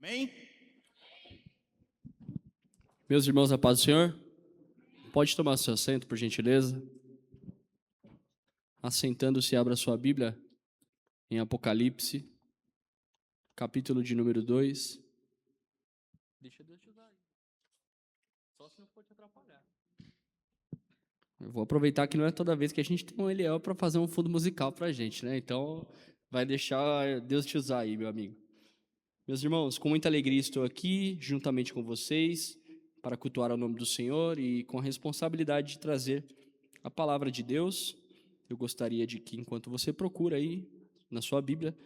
Amém? Meus irmãos, a paz do Senhor, pode tomar seu assento, por gentileza. Assentando-se, abra sua Bíblia em Apocalipse, capítulo de número 2. Deixa Deus te usar aí. Só se não for te atrapalhar. Eu vou aproveitar que não é toda vez que a gente tem um Eliel para fazer um fundo musical para a gente, né? Então, vai deixar Deus te usar aí, meu amigo. Meus irmãos, com muita alegria estou aqui, juntamente com vocês, para cultuar o nome do Senhor e com a responsabilidade de trazer a palavra de Deus. Eu gostaria de que, enquanto você procura aí na sua Bíblia,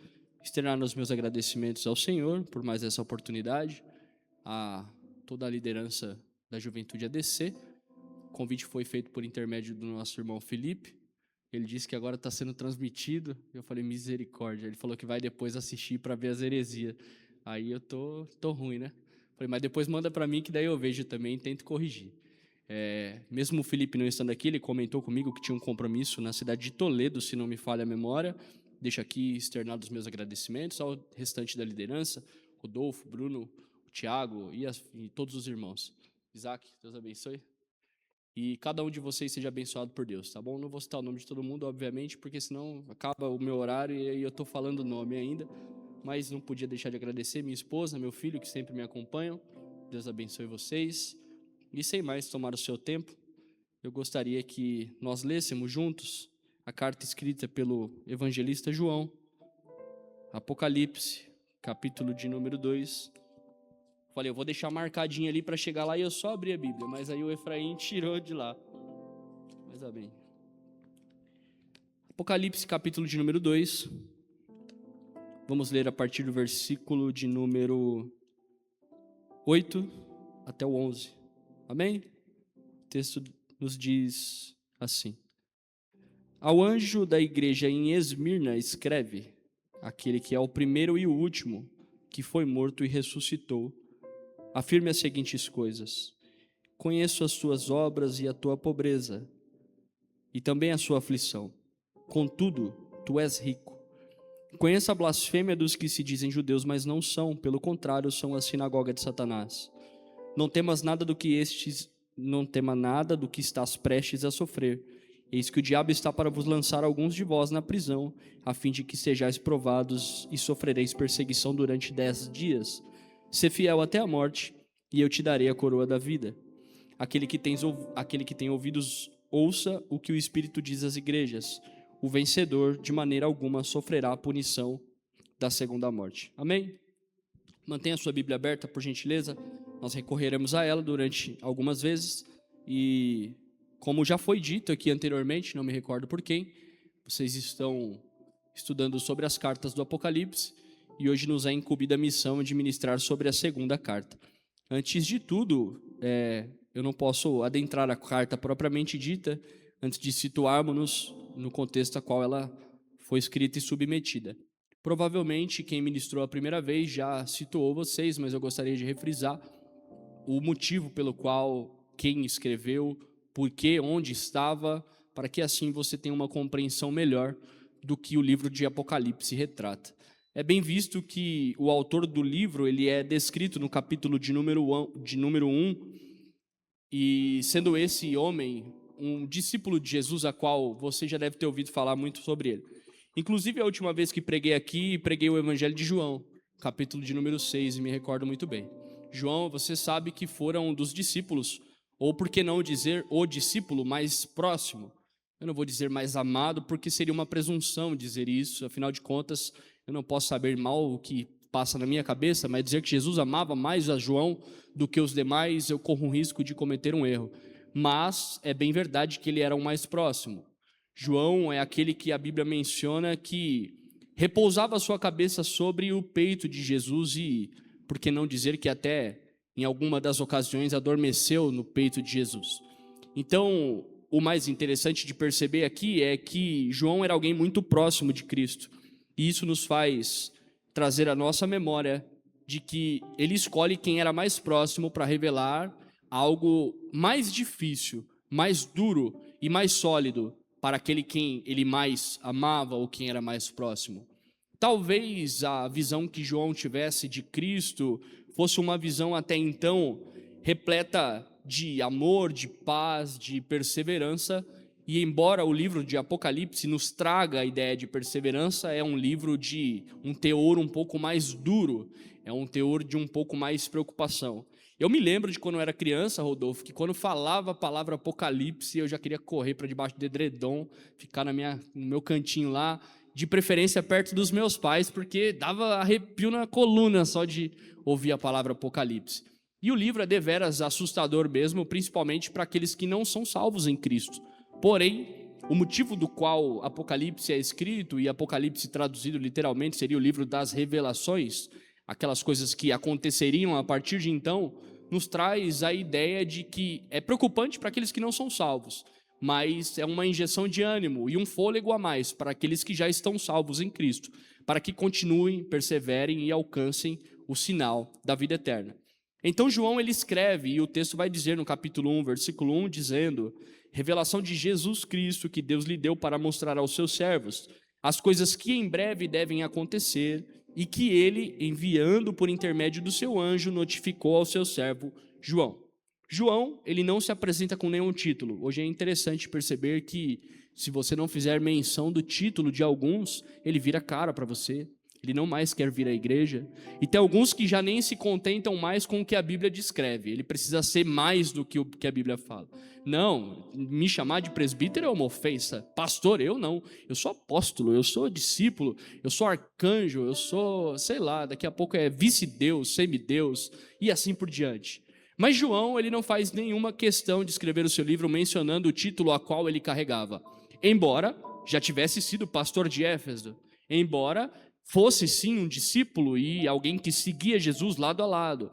externar os meus agradecimentos ao Senhor por mais essa oportunidade, a toda a liderança da Juventude ADC. O convite foi feito por intermédio do nosso irmão Felipe. Ele disse que agora está sendo transmitido. Eu falei, misericórdia. Ele falou que vai depois assistir para ver as heresias. Aí eu tô ruim, né? Falei, mas depois manda para mim que daí eu vejo também e tento corrigir. Mesmo o Felipe não estando aqui, ele comentou comigo que tinha um compromisso na cidade de Toledo, se não me falha a memória. Deixo aqui externado os meus agradecimentos ao restante da liderança, Rodolfo, Bruno, o Tiago e todos os irmãos. Isaac, Deus abençoe. E cada um de vocês seja abençoado por Deus, tá bom? Não vou citar o nome de todo mundo, obviamente, porque senão acaba o meu horário e aí eu estou falando o nome ainda. Mas não podia deixar de agradecer minha esposa, meu filho, que sempre me acompanham. Deus abençoe vocês. E sem mais tomar o seu tempo, eu gostaria que nós lêssemos juntos a carta escrita pelo evangelista João, Apocalipse, capítulo de número 2. Falei, eu vou deixar marcadinho ali para chegar lá e eu só abrir a Bíblia, mas aí o Efraim tirou de lá. Mas bem. Apocalipse, capítulo de número 2. Vamos ler a partir do versículo de número 8 até o 11. Amém? O texto nos diz assim: Ao anjo da igreja em Esmirna escreve, aquele que é o primeiro e o último, que foi morto e ressuscitou, afirme as seguintes coisas: Conheço as tuas obras e a tua pobreza, e também a sua aflição. Contudo, tu és rico. Conheço a blasfêmia dos que se dizem judeus, mas não são, pelo contrário, são a sinagoga de Satanás. Não tema nada do que estás prestes a sofrer. Eis que o diabo está para vos lançar alguns de vós na prisão, a fim de que sejais provados e sofrereis perseguição durante 10 dias. Sê fiel até a morte, e eu te darei a coroa da vida. Aquele que tem ouvidos, ouça o que o Espírito diz às igrejas. O vencedor, de maneira alguma, sofrerá a punição da segunda morte. Amém? Mantenha a sua Bíblia aberta, por gentileza. Nós recorreremos a ela durante algumas vezes. E, como já foi dito aqui anteriormente, não me recordo por quem, vocês estão estudando sobre as cartas do Apocalipse. E hoje nos é incumbida a missão de ministrar sobre a segunda carta. Antes de tudo, eu não posso adentrar a carta propriamente dita, antes de situarmos-nos no contexto a qual ela foi escrita e submetida. Provavelmente, quem ministrou a primeira vez já situou vocês, mas eu gostaria de refrisar o motivo pelo qual quem escreveu, por que, onde estava, para que assim você tenha uma compreensão melhor do que o livro de Apocalipse retrata. É bem visto que o autor do livro ele é descrito no capítulo de número 1, e sendo esse homem um discípulo de Jesus, a qual você já deve ter ouvido falar muito sobre ele. Inclusive, a última vez que preguei aqui, preguei o Evangelho de João, capítulo de número 6, e me recordo muito bem. João, você sabe que foram um dos discípulos, ou por que não dizer o discípulo mais próximo. Eu não vou dizer mais amado, porque seria uma presunção dizer isso, afinal de contas, eu não posso saber mal o que passa na minha cabeça, mas dizer que Jesus amava mais a João do que os demais, eu corro um risco de cometer um erro. Mas é bem verdade que ele era o mais próximo. João é aquele que a Bíblia menciona que repousava a sua cabeça sobre o peito de Jesus e, por que não dizer que até em alguma das ocasiões adormeceu no peito de Jesus. Então, o mais interessante de perceber aqui é que João era alguém muito próximo de Cristo. E isso nos faz trazer à nossa memória de que ele escolhe quem era mais próximo para revelar algo mais difícil, mais duro e mais sólido para aquele quem ele mais amava ou quem era mais próximo. talvez a visão que João tivesse de Cristo fosse uma visão até então repleta de amor, de paz, de perseverança. E embora o livro de Apocalipse nos traga a ideia de perseverança, é um livro de um teor um pouco mais duro, é um teor de um pouco mais preocupação. Eu me lembro de quando eu era criança, Rodolfo, que quando falava a palavra Apocalipse, eu já queria correr para debaixo do edredom, ficar no meu cantinho lá, de preferência perto dos meus pais, porque dava arrepio na coluna só de ouvir a palavra Apocalipse. E o livro é deveras assustador mesmo, principalmente para aqueles que não são salvos em Cristo. Porém, o motivo do qual Apocalipse é escrito, e Apocalipse traduzido literalmente seria o livro das revelações, aquelas coisas que aconteceriam a partir de então, nos traz a ideia de que é preocupante para aqueles que não são salvos, mas é uma injeção de ânimo e um fôlego a mais para aqueles que já estão salvos em Cristo, para que continuem, perseverem e alcancem o sinal da vida eterna. Então João ele escreve, e o texto vai dizer no capítulo 1, versículo 1, dizendo: revelação de Jesus Cristo que Deus lhe deu para mostrar aos seus servos as coisas que em breve devem acontecer e que ele, enviando por intermédio do seu anjo, notificou ao seu servo João. João, ele não se apresenta com nenhum título. Hoje é interessante perceber que se você não fizer menção do título de alguns, ele vira cara para você. Ele não mais quer vir à igreja. E tem alguns que já nem se contentam mais com o que a Bíblia descreve. Ele precisa ser mais do que o que a Bíblia fala. Não, me chamar de presbítero é uma ofensa. Pastor, eu não. Eu sou apóstolo, eu sou discípulo, eu sou arcanjo, eu sou, sei lá, daqui a pouco é vice-deus, semideus e assim por diante. Mas João, ele não faz nenhuma questão de escrever o seu livro mencionando o título a qual ele carregava. Embora já tivesse sido pastor de Éfeso, embora fosse sim um discípulo e alguém que seguia Jesus lado a lado.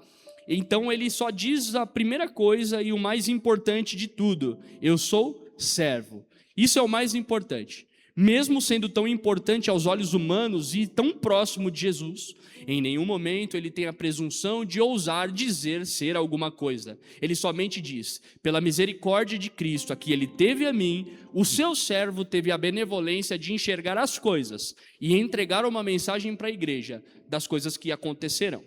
Então ele só diz a primeira coisa e o mais importante de tudo: eu sou servo. Isso é o mais importante. Mesmo sendo tão importante aos olhos humanos e tão próximo de Jesus, em nenhum momento ele tem a presunção de ousar dizer ser alguma coisa. Ele somente diz: pela misericórdia de Cristo, a que ele teve a mim, o seu servo teve a benevolência de enxergar as coisas e entregar uma mensagem para a igreja das coisas que acontecerão.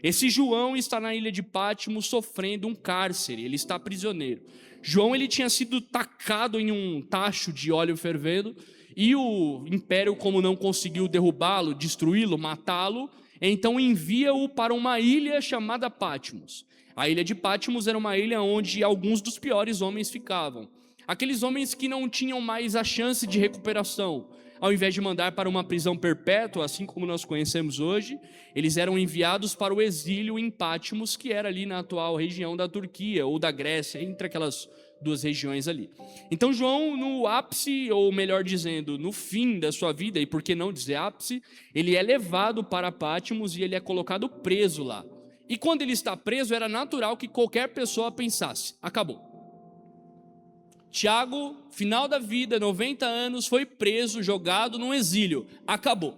Esse João está na ilha de Patmos sofrendo um cárcere, ele está prisioneiro. João ele tinha sido tacado em um tacho de óleo fervendo, e o império, como não conseguiu derrubá-lo, destruí-lo, matá-lo, então envia-o para uma ilha chamada Patmos. A ilha de Patmos era uma ilha onde alguns dos piores homens ficavam. Aqueles homens que não tinham mais a chance de recuperação. Ao invés de mandar para uma prisão perpétua, assim como nós conhecemos hoje, eles eram enviados para o exílio em Patmos, que era ali na atual região da Turquia ou da Grécia, entre aquelas duas regiões ali. Então João, no ápice, ou melhor dizendo, no fim da sua vida, e por que não dizer ápice, ele é levado para Patmos e ele é colocado preso lá. E quando ele está preso, era natural que qualquer pessoa pensasse: acabou. Tiago, final da vida, 90 anos, foi preso, jogado num exílio, acabou.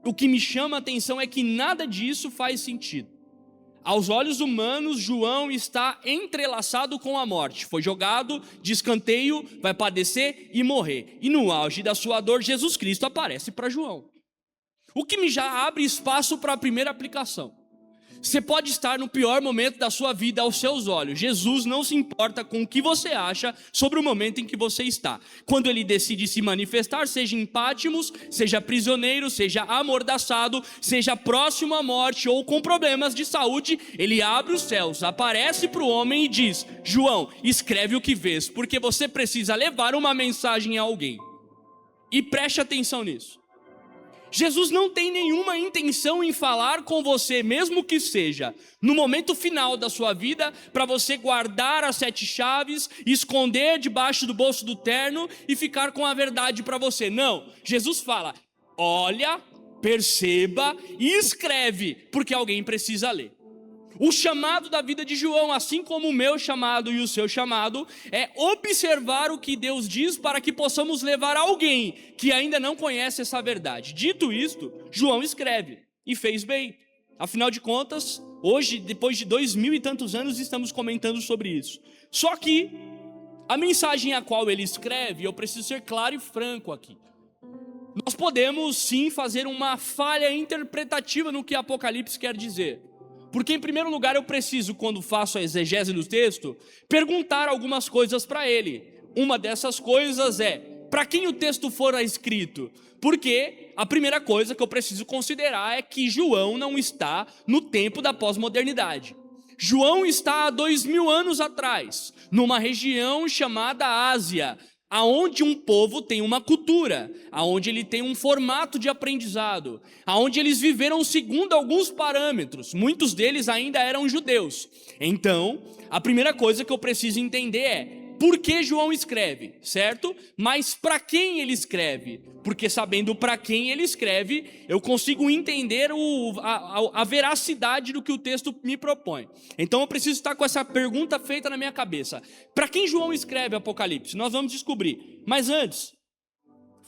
O que me chama a atenção é que nada disso faz sentido. Aos olhos humanos, João está entrelaçado com a morte. Foi jogado de escanteio, vai padecer e morrer. E no auge da sua dor, Jesus Cristo aparece para João. O que me já abre espaço para a primeira aplicação. Você pode estar no pior momento da sua vida aos seus olhos. Jesus não se importa com o que você acha sobre o momento em que você está. Quando ele decide se manifestar, seja em Patmos, seja prisioneiro, seja amordaçado, seja próximo à morte ou com problemas de saúde, ele abre os céus, aparece para o homem e diz: João, escreve o que vês, porque você precisa levar uma mensagem a alguém. E preste atenção nisso. Jesus não tem nenhuma intenção em falar com você, mesmo que seja no momento final da sua vida, para você guardar as 7 chaves, esconder debaixo do bolso do terno e ficar com a verdade para você. Não, Jesus fala: olha, perceba e escreve, porque alguém precisa ler. O chamado da vida de João, assim como o meu chamado e o seu chamado, é observar o que Deus diz para que possamos levar alguém que ainda não conhece essa verdade. Dito isto, João escreve, e fez bem. Afinal de contas, hoje, depois de 2000 e tantos anos, estamos comentando sobre isso. Só que a mensagem a qual ele escreve, eu preciso ser claro e franco aqui. nós podemos sim fazer uma falha interpretativa no que Apocalipse quer dizer. Porque em primeiro lugar eu preciso, quando faço a exegese do texto, perguntar algumas coisas para ele. Uma dessas coisas é, para quem o texto fora escrito? Porque a primeira coisa que eu preciso considerar é que João não está no tempo da pós-modernidade. João está há 2000 anos atrás, numa região chamada Ásia, aonde um povo tem uma cultura, aonde ele tem um formato de aprendizado, aonde eles viveram segundo alguns parâmetros, muitos deles ainda eram judeus. Então, a primeira coisa que eu preciso entender é, por que João escreve, certo? Mas para quem ele escreve? Porque sabendo para quem ele escreve, eu consigo entender a veracidade do que o texto me propõe. Então eu preciso estar com essa pergunta feita na minha cabeça. Para quem João escreve Apocalipse? Nós vamos descobrir. Mas antes,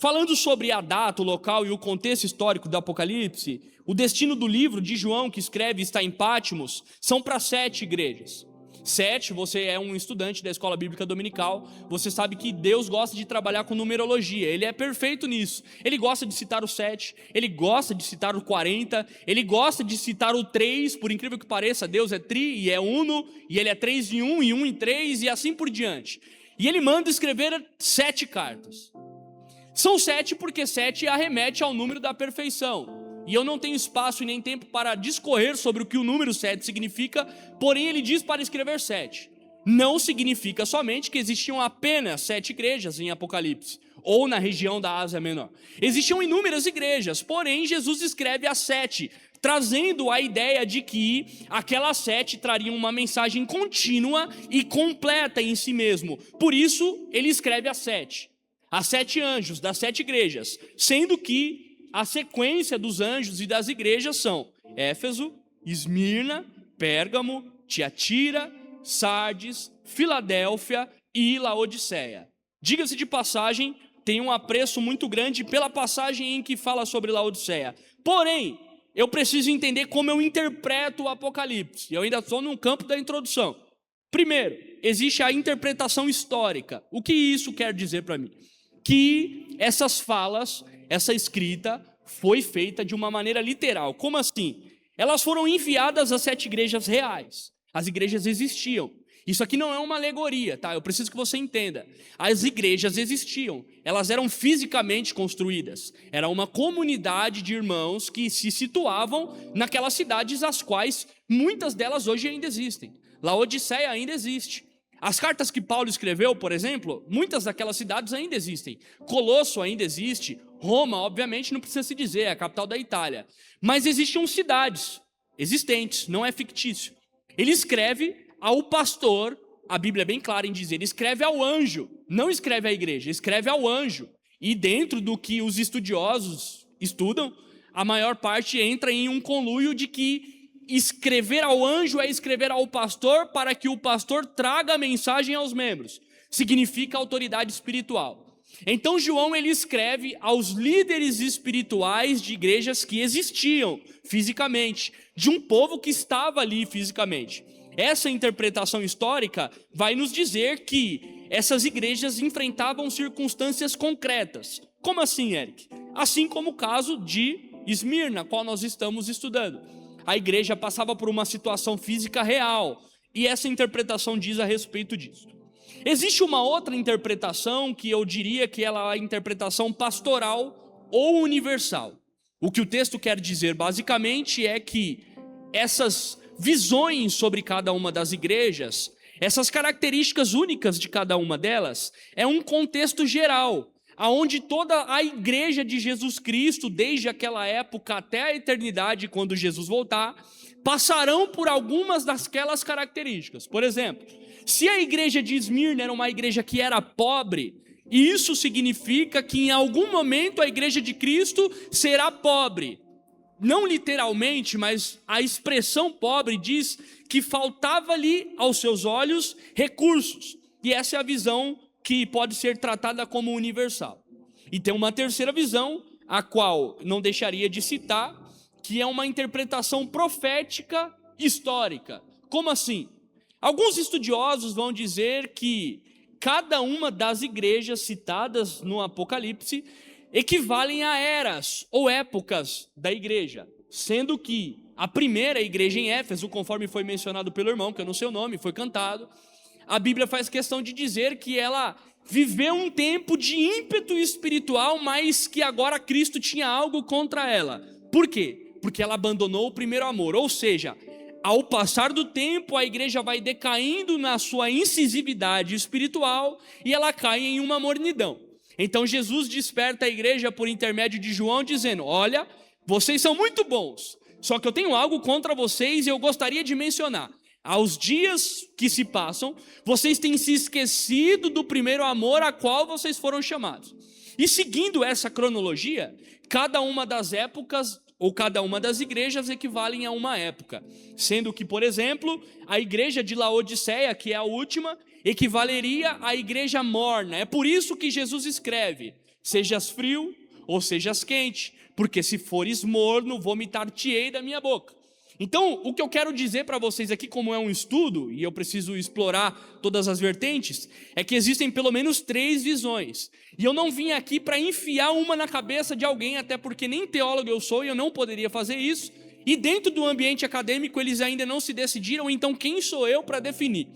falando sobre a data, o local e o contexto histórico do Apocalipse, o destino do livro de João que escreve está em Patmos, são para 7 igrejas. 7, você é um estudante da escola bíblica dominical, você sabe que Deus gosta de trabalhar com numerologia, ele é perfeito nisso. Ele gosta de citar o 7, ele gosta de citar o 40, ele gosta de citar o 3, por incrível que pareça, Deus é tri e é uno, e ele é 3 em 1 e 1 em 3 e assim por diante. E ele manda escrever 7 cartas. São 7 porque 7 arremete ao número da perfeição. E eu não tenho espaço e nem tempo para discorrer sobre o que o número 7 significa, porém ele diz para escrever 7. Não significa somente que existiam apenas 7 igrejas em Apocalipse, ou na região da Ásia Menor. Existiam inúmeras igrejas, porém Jesus escreve as 7, trazendo a ideia de que aquelas 7 trariam uma mensagem contínua e completa em si mesmo. Por isso, ele escreve as 7. As 7 anjos das 7 igrejas, sendo que a sequência dos anjos e das igrejas são Éfeso, Esmirna, Pérgamo, Tiatira, Sardes, Filadélfia e Laodiceia. Diga-se de passagem, tem um apreço muito grande pela passagem em que fala sobre Laodiceia. Porém, eu preciso entender como eu interpreto o Apocalipse. Eu ainda estou no campo da introdução. Primeiro, existe a interpretação histórica. O que isso quer dizer para mim? Que essas falas, essa escrita foi feita de uma maneira literal. Como assim? Elas foram enviadas às 7 igrejas reais. As igrejas existiam. Isso aqui não é uma alegoria, tá? Eu preciso que você entenda. As igrejas existiam. Elas eram fisicamente construídas. Era uma comunidade de irmãos que se situavam naquelas cidades as quais muitas delas hoje ainda existem. Laodiceia ainda existe. As cartas que Paulo escreveu, por exemplo, muitas daquelas cidades ainda existem. Colosso ainda existe. Roma, obviamente, não precisa se dizer, é a capital da Itália. Mas existiam cidades existentes, não é fictício. Ele escreve ao pastor, a Bíblia é bem clara em dizer, ele escreve ao anjo, não escreve à igreja, escreve ao anjo. E dentro do que os estudiosos estudam, a maior parte entra em um conluio de que escrever ao anjo é escrever ao pastor para que o pastor traga a mensagem aos membros. Significa autoridade espiritual. Então João ele escreve aos líderes espirituais de igrejas que existiam fisicamente, de um povo que estava ali fisicamente. Essa interpretação histórica vai nos dizer que essas igrejas enfrentavam circunstâncias concretas. Como assim, Eric? Assim como o caso de Esmirna, qual nós estamos estudando. A igreja passava por uma situação física real, e essa interpretação diz a respeito disso. Existe uma outra interpretação que eu diria que ela é a interpretação pastoral ou universal. O que o texto quer dizer basicamente é que essas visões sobre cada uma das igrejas, essas características únicas de cada uma delas, é um contexto geral, aonde toda a igreja de Jesus Cristo, desde aquela época até a eternidade, quando Jesus voltar, passarão por algumas daquelas características. Por exemplo, se a igreja de Esmirna era uma igreja que era pobre, isso significa que em algum momento a igreja de Cristo será pobre. Não literalmente, mas a expressão pobre diz que faltava-lhe aos seus olhos recursos. E essa é a visão que pode ser tratada como universal. E tem uma terceira visão, a qual não deixaria de citar, que é uma interpretação profética histórica. Como assim? Alguns estudiosos vão dizer que cada uma das igrejas citadas no Apocalipse equivalem a eras ou épocas da igreja, sendo que a primeira igreja em Éfeso, conforme foi mencionado pelo irmão, que eu não sei o nome, foi cantado, a Bíblia faz questão de dizer que ela viveu um tempo de ímpeto espiritual, mas que agora Cristo tinha algo contra ela. Por quê? Porque ela abandonou o primeiro amor, ou seja, ao passar do tempo, a igreja vai decaindo na sua incisividade espiritual e ela cai em uma mornidão. Então Jesus desperta a igreja por intermédio de João, dizendo: olha, vocês são muito bons, só que eu tenho algo contra vocês e eu gostaria de mencionar. Aos dias que se passam, vocês têm se esquecido do primeiro amor a qual vocês foram chamados. E seguindo essa cronologia, cada uma das épocas ou cada uma das igrejas equivalem a uma época, sendo que, por exemplo, a igreja de Laodiceia, que é a última, equivaleria à igreja morna. É por isso que Jesus escreve: sejas frio ou sejas quente, porque se fores morno, vomitar-te-ei da minha boca. Então, o que eu quero dizer para vocês aqui, como é um estudo, e eu preciso explorar todas as vertentes, é que existem pelo menos 3 visões. E eu não vim aqui para enfiar uma na cabeça de alguém, até porque nem teólogo eu sou e eu não poderia fazer isso. E dentro do ambiente acadêmico eles ainda não se decidiram, então quem sou eu para definir?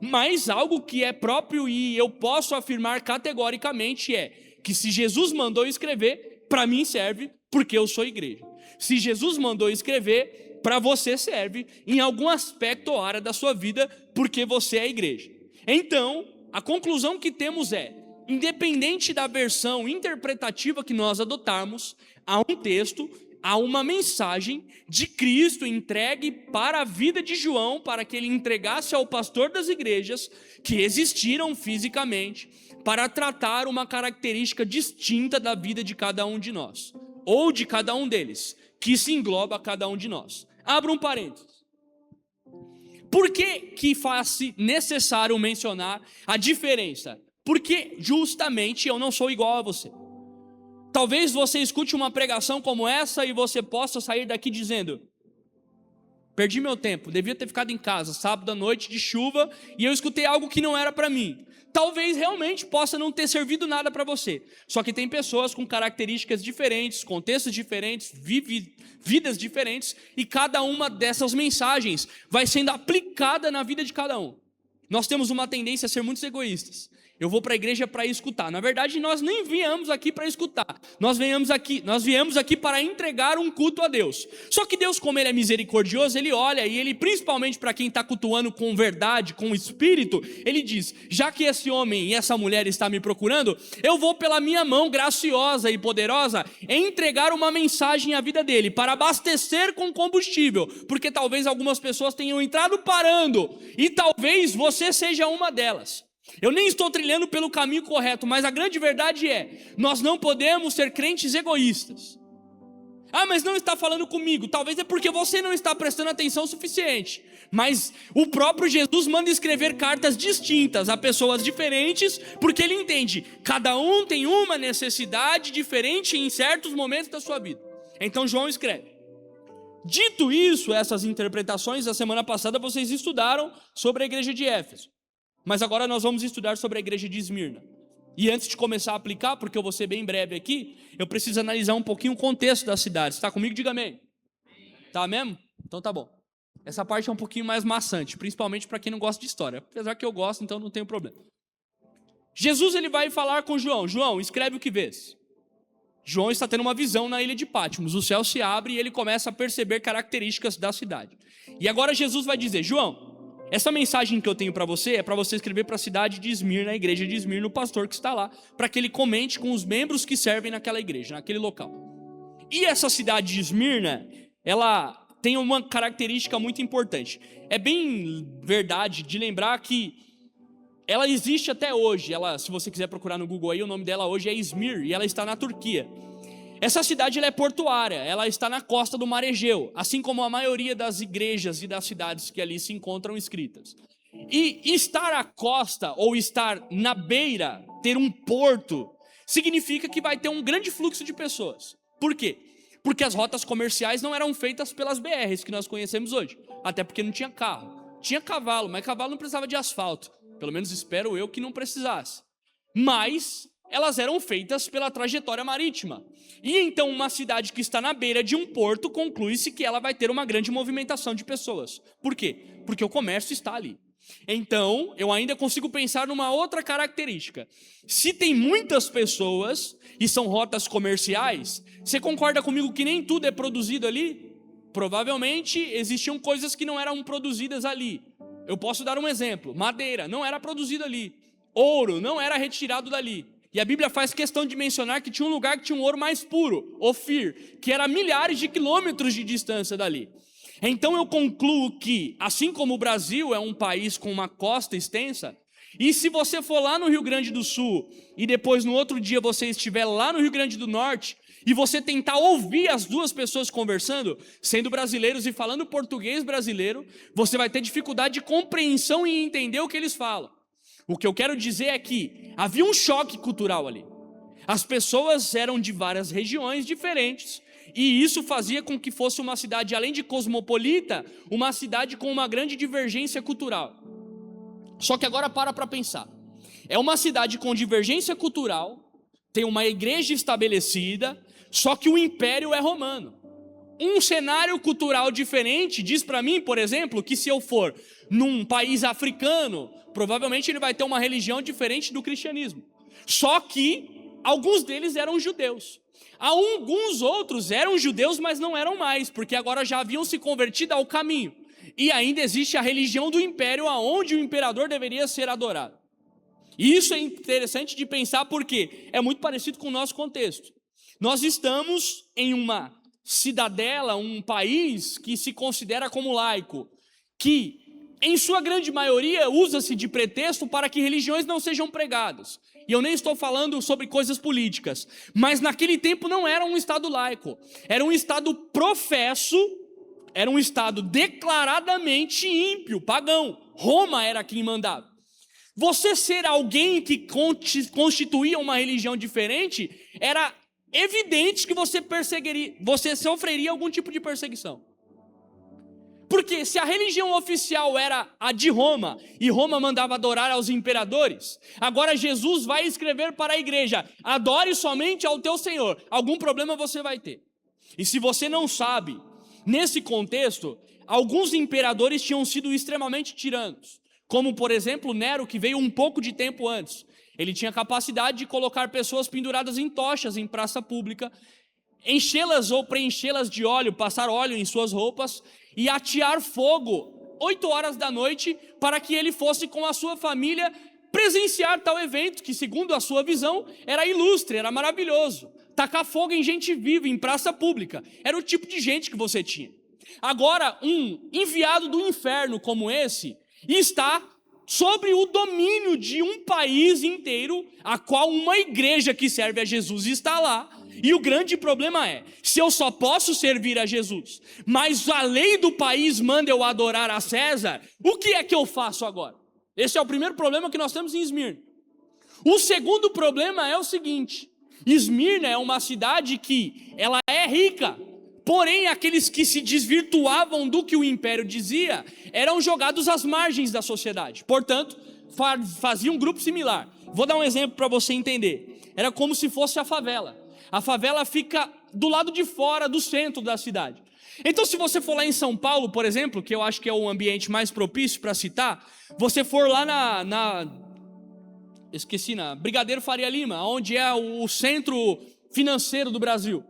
Mas algo que é próprio e eu posso afirmar categoricamente é que se Jesus mandou escrever, para mim serve, porque eu sou igreja. Se Jesus mandou escrever, para você serve em algum aspecto ou área da sua vida, porque você é a igreja. Então, a conclusão que temos é: independente da versão interpretativa que nós adotarmos, há um texto, há uma mensagem de Cristo entregue para a vida de João, para que ele entregasse ao pastor das igrejas que existiram fisicamente, para tratar uma característica distinta da vida de cada um de nós, ou de cada um deles, que se engloba a cada um de nós. Abra um parênteses. Por que faz necessário mencionar a diferença? Porque justamente eu não sou igual a você. Talvez você escute uma pregação como essa e você possa sair daqui dizendo: perdi meu tempo, devia ter ficado em casa, sábado à noite de chuva, e eu escutei algo que não era para mim. Talvez realmente possa não ter servido nada para você. Só que tem pessoas com características diferentes, contextos diferentes, vidas diferentes, e cada uma dessas mensagens vai sendo aplicada na vida de cada um. Nós temos uma tendência a ser muito egoístas. Eu vou para a igreja para escutar. Na verdade, nós nem viemos aqui para escutar. Nós viemos aqui para entregar um culto a Deus. Só que Deus, como Ele é misericordioso, Ele olha e Ele, principalmente para quem está cultuando com verdade, com espírito, Ele diz: já que esse homem e essa mulher está me procurando, eu vou pela minha mão graciosa e poderosa entregar uma mensagem à vida dele, para abastecer com combustível, porque talvez algumas pessoas tenham entrado parando, e talvez você seja uma delas. Eu nem estou trilhando pelo caminho correto, mas a grande verdade é: nós não podemos ser crentes egoístas. Ah, mas não está falando comigo. Talvez é porque você não está prestando atenção o suficiente. Mas o próprio Jesus manda escrever cartas distintas a pessoas diferentes, porque ele entende: cada um tem uma necessidade diferente em certos momentos da sua vida. Então João escreve. Dito isso, essas interpretações, da semana passada vocês estudaram sobre a igreja de Éfeso. Mas agora nós vamos estudar sobre a igreja de Esmirna. E antes de começar a aplicar, porque eu vou ser bem breve aqui, eu preciso analisar um pouquinho o contexto da cidade. Está comigo? Diga amém. Tá mesmo? Então tá bom. Essa parte é um pouquinho mais maçante, principalmente para quem não gosta de história. Apesar que eu gosto, então não tenho problema. Jesus ele vai falar com João. João, escreve o que vês. João está tendo uma visão na ilha de Patmos. O céu se abre e ele começa a perceber características da cidade. E agora Jesus vai dizer: João, essa mensagem que eu tenho para você é para você escrever para a cidade de Esmirna, a igreja de Esmirna, o pastor que está lá, para que ele comente com os membros que servem naquela igreja, naquele local. E essa cidade de Esmirna, ela tem uma característica muito importante. É bem verdade de lembrar que ela existe até hoje. Ela, se você quiser procurar no Google aí, o nome dela hoje é Izmir e ela está na Turquia. Essa cidade ela é portuária, ela está na costa do Mar Egeu, assim como a maioria das igrejas e das cidades que ali se encontram escritas. E estar à costa ou estar na beira, ter um porto, significa que vai ter um grande fluxo de pessoas. Por quê? Porque as rotas comerciais não eram feitas pelas BRs que nós conhecemos hoje, até porque não tinha carro. Tinha cavalo, mas cavalo não precisava de asfalto, pelo menos espero eu que não precisasse. Mas elas eram feitas pela trajetória marítima. E então uma cidade que está na beira de um porto, conclui-se que ela vai ter uma grande movimentação de pessoas. Por quê? Porque o comércio está ali. Então, eu ainda consigo pensar numa outra característica. Se tem muitas pessoas e são rotas comerciais, você concorda comigo que nem tudo é produzido ali? Provavelmente existiam coisas que não eram produzidas ali. Eu posso dar um exemplo: madeira não era produzida ali, ouro não era retirado dali. E a Bíblia faz questão de mencionar que tinha um lugar que tinha um ouro mais puro, Ofir, que era milhares de quilômetros de distância dali. Então eu concluo que, assim como o Brasil é um país com uma costa extensa, e se você for lá no Rio Grande do Sul, e depois no outro dia você estiver lá no Rio Grande do Norte, e você tentar ouvir as duas pessoas conversando, sendo brasileiros e falando português brasileiro, você vai ter dificuldade de compreensão e entender o que eles falam. O que eu quero dizer é que havia um choque cultural ali. As pessoas eram de várias regiões diferentes, e isso fazia com que fosse uma cidade, além de cosmopolita, uma cidade com uma grande divergência cultural. Só que agora para pensar. É uma cidade com divergência cultural, tem uma igreja estabelecida, só que o império é romano. Um cenário cultural diferente diz para mim, por exemplo, que se eu for num país africano, provavelmente ele vai ter uma religião diferente do cristianismo. Só que alguns deles eram judeus. Alguns outros eram judeus, mas não eram mais, porque agora já haviam se convertido ao caminho. E ainda existe a religião do império, aonde o imperador deveria ser adorado. E isso é interessante de pensar porque é muito parecido com o nosso contexto. Nós estamos em uma cidadela, um país que se considera como laico, que em sua grande maioria usa-se de pretexto para que religiões não sejam pregadas. E eu nem estou falando sobre coisas políticas, mas naquele tempo não era um estado laico, era um estado professo, era um estado declaradamente ímpio, pagão. Roma era quem mandava. Você ser alguém que constituía uma religião diferente, era evidente que você sofreria algum tipo de perseguição. Porque se a religião oficial era a de Roma, e Roma mandava adorar aos imperadores, agora Jesus vai escrever para a igreja: adore somente ao teu Senhor. Algum problema você vai ter. E se você não sabe, nesse contexto, alguns imperadores tinham sido extremamente tiranos. Como, por exemplo, Nero, que veio um pouco de tempo antes. Ele tinha capacidade de colocar pessoas penduradas em tochas em praça pública, enchê-las ou preenchê-las de óleo, passar óleo em suas roupas e atear fogo 8 horas da noite para que ele fosse com a sua família presenciar tal evento que, segundo a sua visão, era ilustre, era maravilhoso. Tacar fogo em gente viva, em praça pública, era o tipo de gente que você tinha. Agora, um enviado do inferno como esse está sobre o domínio de um país inteiro, a qual uma igreja que serve a Jesus está lá. E o grande problema é, se eu só posso servir a Jesus, mas a lei do país manda eu adorar a César, o que é que eu faço agora? Esse é o primeiro problema que nós temos em Esmirna. O segundo problema é o seguinte: Esmirna é uma cidade que ela é rica, porém aqueles que se desvirtuavam do que o império dizia eram jogados às margens da sociedade. Portanto, faziam um grupo similar. Vou dar um exemplo para você entender. Era como se fosse a favela. A favela fica do lado de fora do centro da cidade. Então, se você for lá em São Paulo, por exemplo, que eu acho que é o ambiente mais propício para citar, você for lá na Brigadeiro Faria Lima, onde é o centro financeiro do Brasil.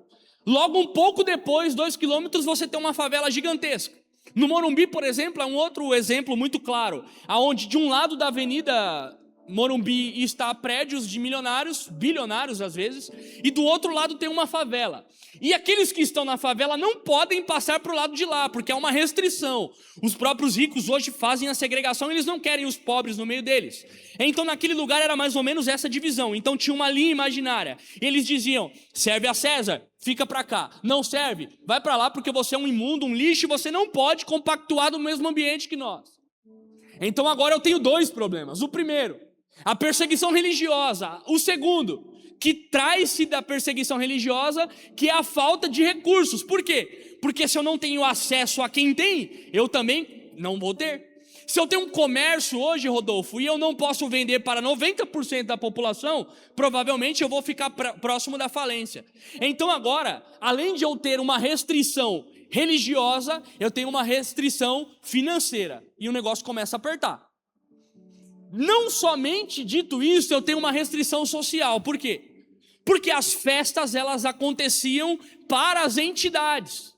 Logo um pouco depois, 2 quilômetros, você tem uma favela gigantesca. No Morumbi, por exemplo, é um outro exemplo muito claro, aonde de um lado da avenida Morumbi está prédios de milionários, bilionários às vezes, e do outro lado tem uma favela. E aqueles que estão na favela não podem passar para o lado de lá, porque é uma restrição. Os próprios ricos hoje fazem a segregação e eles não querem os pobres no meio deles. Então naquele lugar era mais ou menos essa divisão. Então tinha uma linha imaginária. Eles diziam: serve a César, fica para cá. Não serve, vai para lá porque você é um imundo, um lixo, e você não pode compactuar no mesmo ambiente que nós. Então agora eu tenho 2 problemas. O primeiro, a perseguição religiosa. O segundo, que traz-se da perseguição religiosa, que é a falta de recursos. Por quê? Porque se eu não tenho acesso a quem tem, eu também não vou ter. Se eu tenho um comércio hoje, Rodolfo, e eu não posso vender para 90% da população, provavelmente eu vou ficar próximo da falência. Então agora, além de eu ter uma restrição religiosa, eu tenho uma restrição financeira. E o negócio começa a apertar. Não somente dito isso, eu tenho uma restrição social. Por quê? Porque as festas, elas aconteciam para as entidades.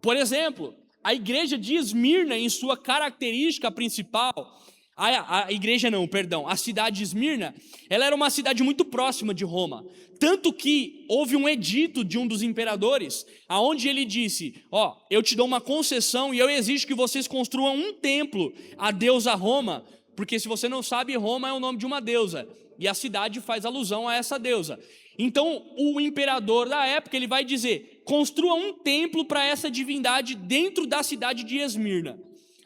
Por exemplo, a igreja de Esmirna, em sua característica principal, a cidade de Esmirna, ela era uma cidade muito próxima de Roma. Tanto que houve um edito de um dos imperadores, aonde ele disse, eu te dou uma concessão e eu exijo que vocês construam um templo à deusa Roma, porque se você não sabe, Roma é o nome de uma deusa, e a cidade faz alusão a essa deusa. Então, o imperador da época, ele vai dizer, construa um templo para essa divindade dentro da cidade de Esmirna.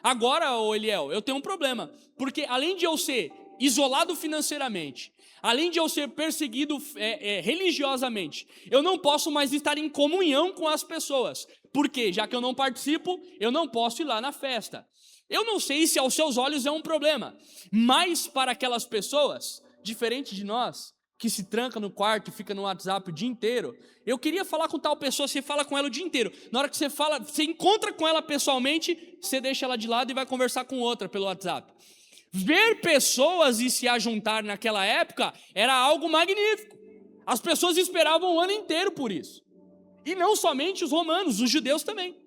Agora, Eliel, eu tenho um problema, porque além de eu ser isolado financeiramente, além de eu ser perseguido religiosamente, eu não posso mais estar em comunhão com as pessoas. Por quê? Já que eu não participo, eu não posso ir lá na festa. Eu não sei se aos seus olhos é um problema, mas para aquelas pessoas, diferente de nós, que se tranca no quarto e fica no WhatsApp o dia inteiro, eu queria falar com tal pessoa, você fala com ela o dia inteiro. Na hora que você encontra com ela pessoalmente, você deixa ela de lado e vai conversar com outra pelo WhatsApp. Ver pessoas e se ajuntar naquela época era algo magnífico. As pessoas esperavam o ano inteiro por isso. E não somente os romanos, os judeus também.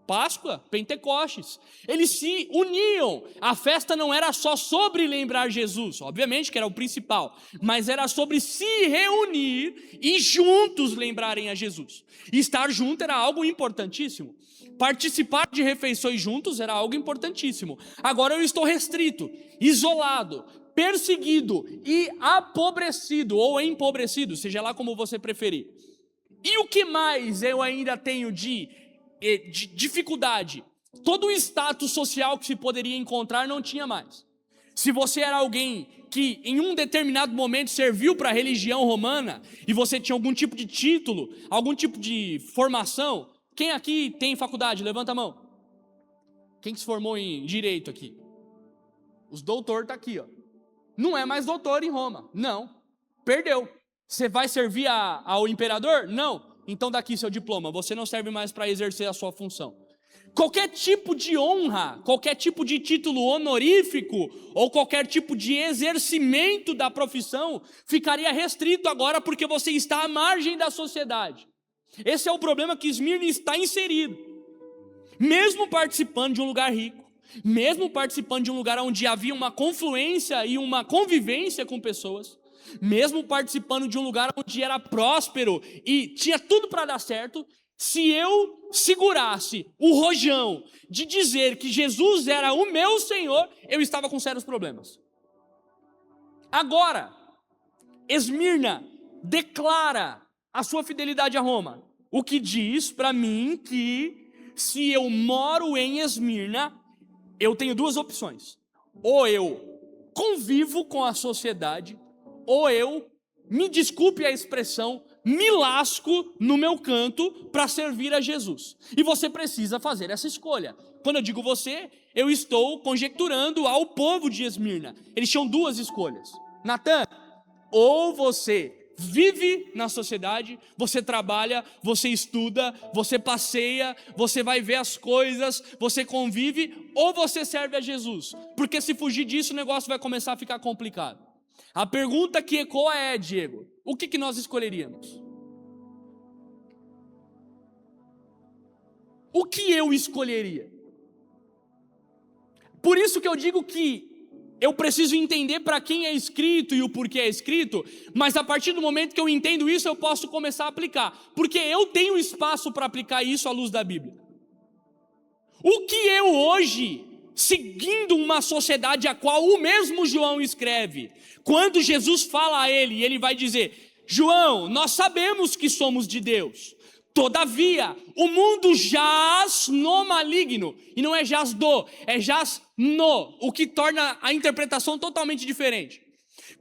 Páscoa, Pentecostes, eles se uniam. A festa não era só sobre lembrar Jesus, obviamente que era o principal, mas era sobre se reunir e juntos lembrarem a Jesus. E estar junto era algo importantíssimo. Participar de refeições juntos era algo importantíssimo. Agora eu estou restrito, isolado, perseguido e apobrecido ou empobrecido, seja lá como você preferir. E o que mais eu ainda tenho de dificuldade? Todo o status social que se poderia encontrar não tinha mais. Se você era alguém que em um determinado momento serviu para a religião romana e você tinha algum tipo de título, algum tipo de formação, quem aqui tem faculdade? Levanta a mão. Quem se formou em direito aqui? Os doutores estão aqui, ó. Não é mais doutor em Roma, não, perdeu. Você vai servir ao imperador? Não. Então daqui seu diploma, você não serve mais para exercer a sua função. Qualquer tipo de honra, qualquer tipo de título honorífico ou qualquer tipo de exercimento da profissão ficaria restrito agora porque você está à margem da sociedade. Esse é o problema que Esmirna está inserido. Mesmo participando de um lugar rico, mesmo participando de um lugar onde havia uma confluência e uma convivência com pessoas, mesmo participando de um lugar onde era próspero e tinha tudo para dar certo, se eu segurasse o rojão de dizer que Jesus era o meu Senhor, eu estava com sérios problemas. Agora, Esmirna declara a sua fidelidade a Roma, o que diz para mim que se eu moro em Esmirna, eu tenho duas opções: ou eu convivo com a sociedade, ou eu, me desculpe a expressão, me lasco no meu canto para servir a Jesus. E você precisa fazer essa escolha. Quando eu digo você, eu estou conjecturando ao povo de Esmirna. Eles tinham duas escolhas. Natan, ou você vive na sociedade, você trabalha, você estuda, você passeia, você vai ver as coisas, você convive, ou você serve a Jesus. Porque se fugir disso, o negócio vai começar a ficar complicado. A pergunta que ecoa é, Diego, o que nós escolheríamos? O que eu escolheria? Por isso que eu digo que eu preciso entender para quem é escrito e o porquê é escrito, mas a partir do momento que eu entendo isso, eu posso começar a aplicar, porque eu tenho espaço para aplicar isso à luz da Bíblia. O que eu hoje, seguindo uma sociedade a qual o mesmo João escreve, quando Jesus fala a ele, ele vai dizer: João, nós sabemos que somos de Deus, todavia o mundo jaz no maligno, e não é jaz do, é jaz no, o que torna a interpretação totalmente diferente.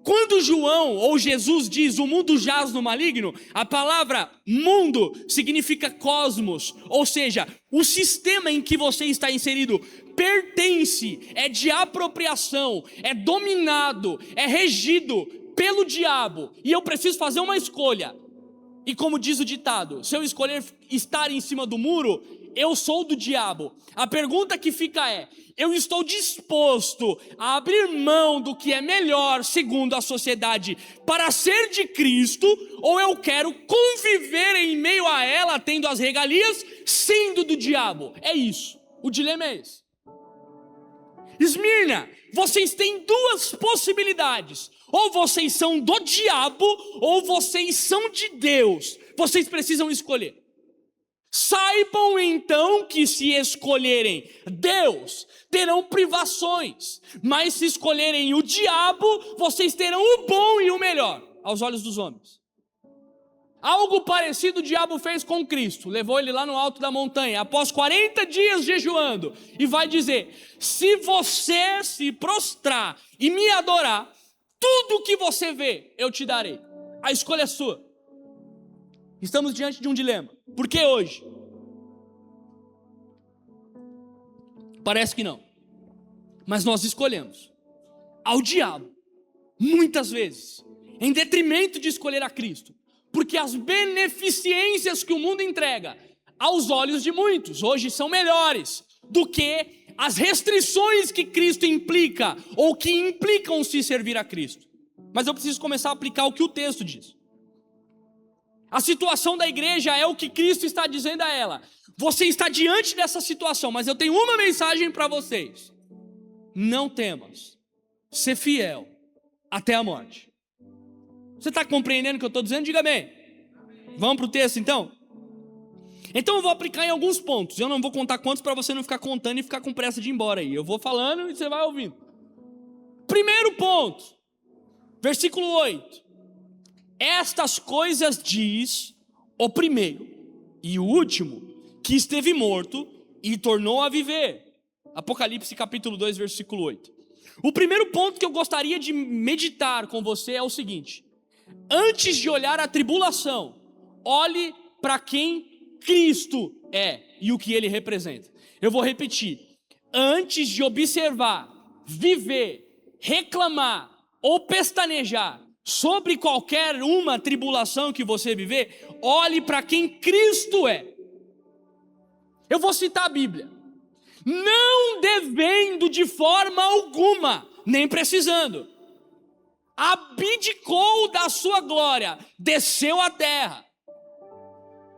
Quando João ou Jesus diz o mundo jaz no maligno, a palavra mundo significa cosmos, ou seja, o sistema em que você está inserido pertence, é de apropriação, é dominado, é regido pelo diabo. E eu preciso fazer uma escolha. E como diz o ditado, se eu escolher estar em cima do muro, eu sou do diabo. A pergunta que fica é: eu estou disposto a abrir mão do que é melhor segundo a sociedade para ser de Cristo, ou eu quero conviver em meio a ela, tendo as regalias, sendo do diabo? É isso, o dilema é esse. Esmirna, vocês têm duas possibilidades: ou vocês são do diabo, ou vocês são de Deus. Vocês precisam escolher. Saibam então que se escolherem Deus, terão privações, mas se escolherem o diabo, vocês terão o bom e o melhor, aos olhos dos homens. Algo parecido o diabo fez com Cristo, levou ele lá no alto da montanha, após 40 dias jejuando, e vai dizer: se você se prostrar e me adorar, tudo que você vê, eu te darei. A escolha é sua. Estamos diante de um dilema. Por que hoje? Parece que não. Mas nós escolhemos ao diabo, muitas vezes, em detrimento de escolher a Cristo. Porque as beneficências que o mundo entrega, aos olhos de muitos, hoje são melhores do que as restrições que Cristo implica, ou que implicam se servir a Cristo. Mas eu preciso começar a aplicar o que o texto diz. A situação da igreja é o que Cristo está dizendo a ela. Você está diante dessa situação, mas eu tenho uma mensagem para vocês: não temas, ser fiel até a morte. Você está compreendendo o que eu estou dizendo? Diga amém. Vamos para o texto então? Então eu vou aplicar em alguns pontos. Eu não vou contar quantos para você não ficar contando e ficar com pressa de ir embora aí. Eu vou falando e você vai ouvindo. Primeiro ponto, versículo 8. Estas coisas diz o primeiro e o último, que esteve morto e tornou a viver. Apocalipse capítulo 2, versículo 8. O primeiro ponto que eu gostaria de meditar com você é o seguinte: antes de olhar a tribulação, olhe para quem Cristo é e o que ele representa. Eu vou repetir: antes de observar, viver, reclamar ou pestanejar sobre qualquer uma tribulação que você viver, olhe para quem Cristo é. Eu vou citar a Bíblia. Não devendo de forma alguma, nem precisando, abdicou da sua glória, desceu à terra,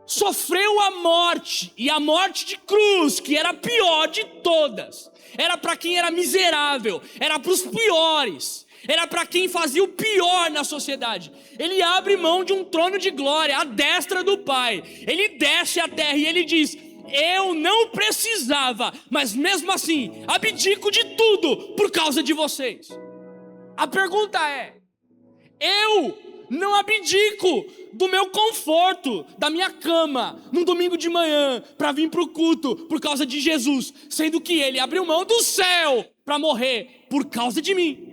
sofreu a morte, e a morte de cruz, que era a pior de todas, era para quem era miserável, era para os piores, era para quem fazia o pior na sociedade. Ele abre mão de um trono de glória, à destra do Pai, ele desce à terra e ele diz: eu não precisava, mas mesmo assim, abdico de tudo por causa de vocês. A pergunta é: eu não abdico do meu conforto, da minha cama, num domingo de manhã, para vir para o culto por causa de Jesus, sendo que ele abriu mão do céu para morrer por causa de mim.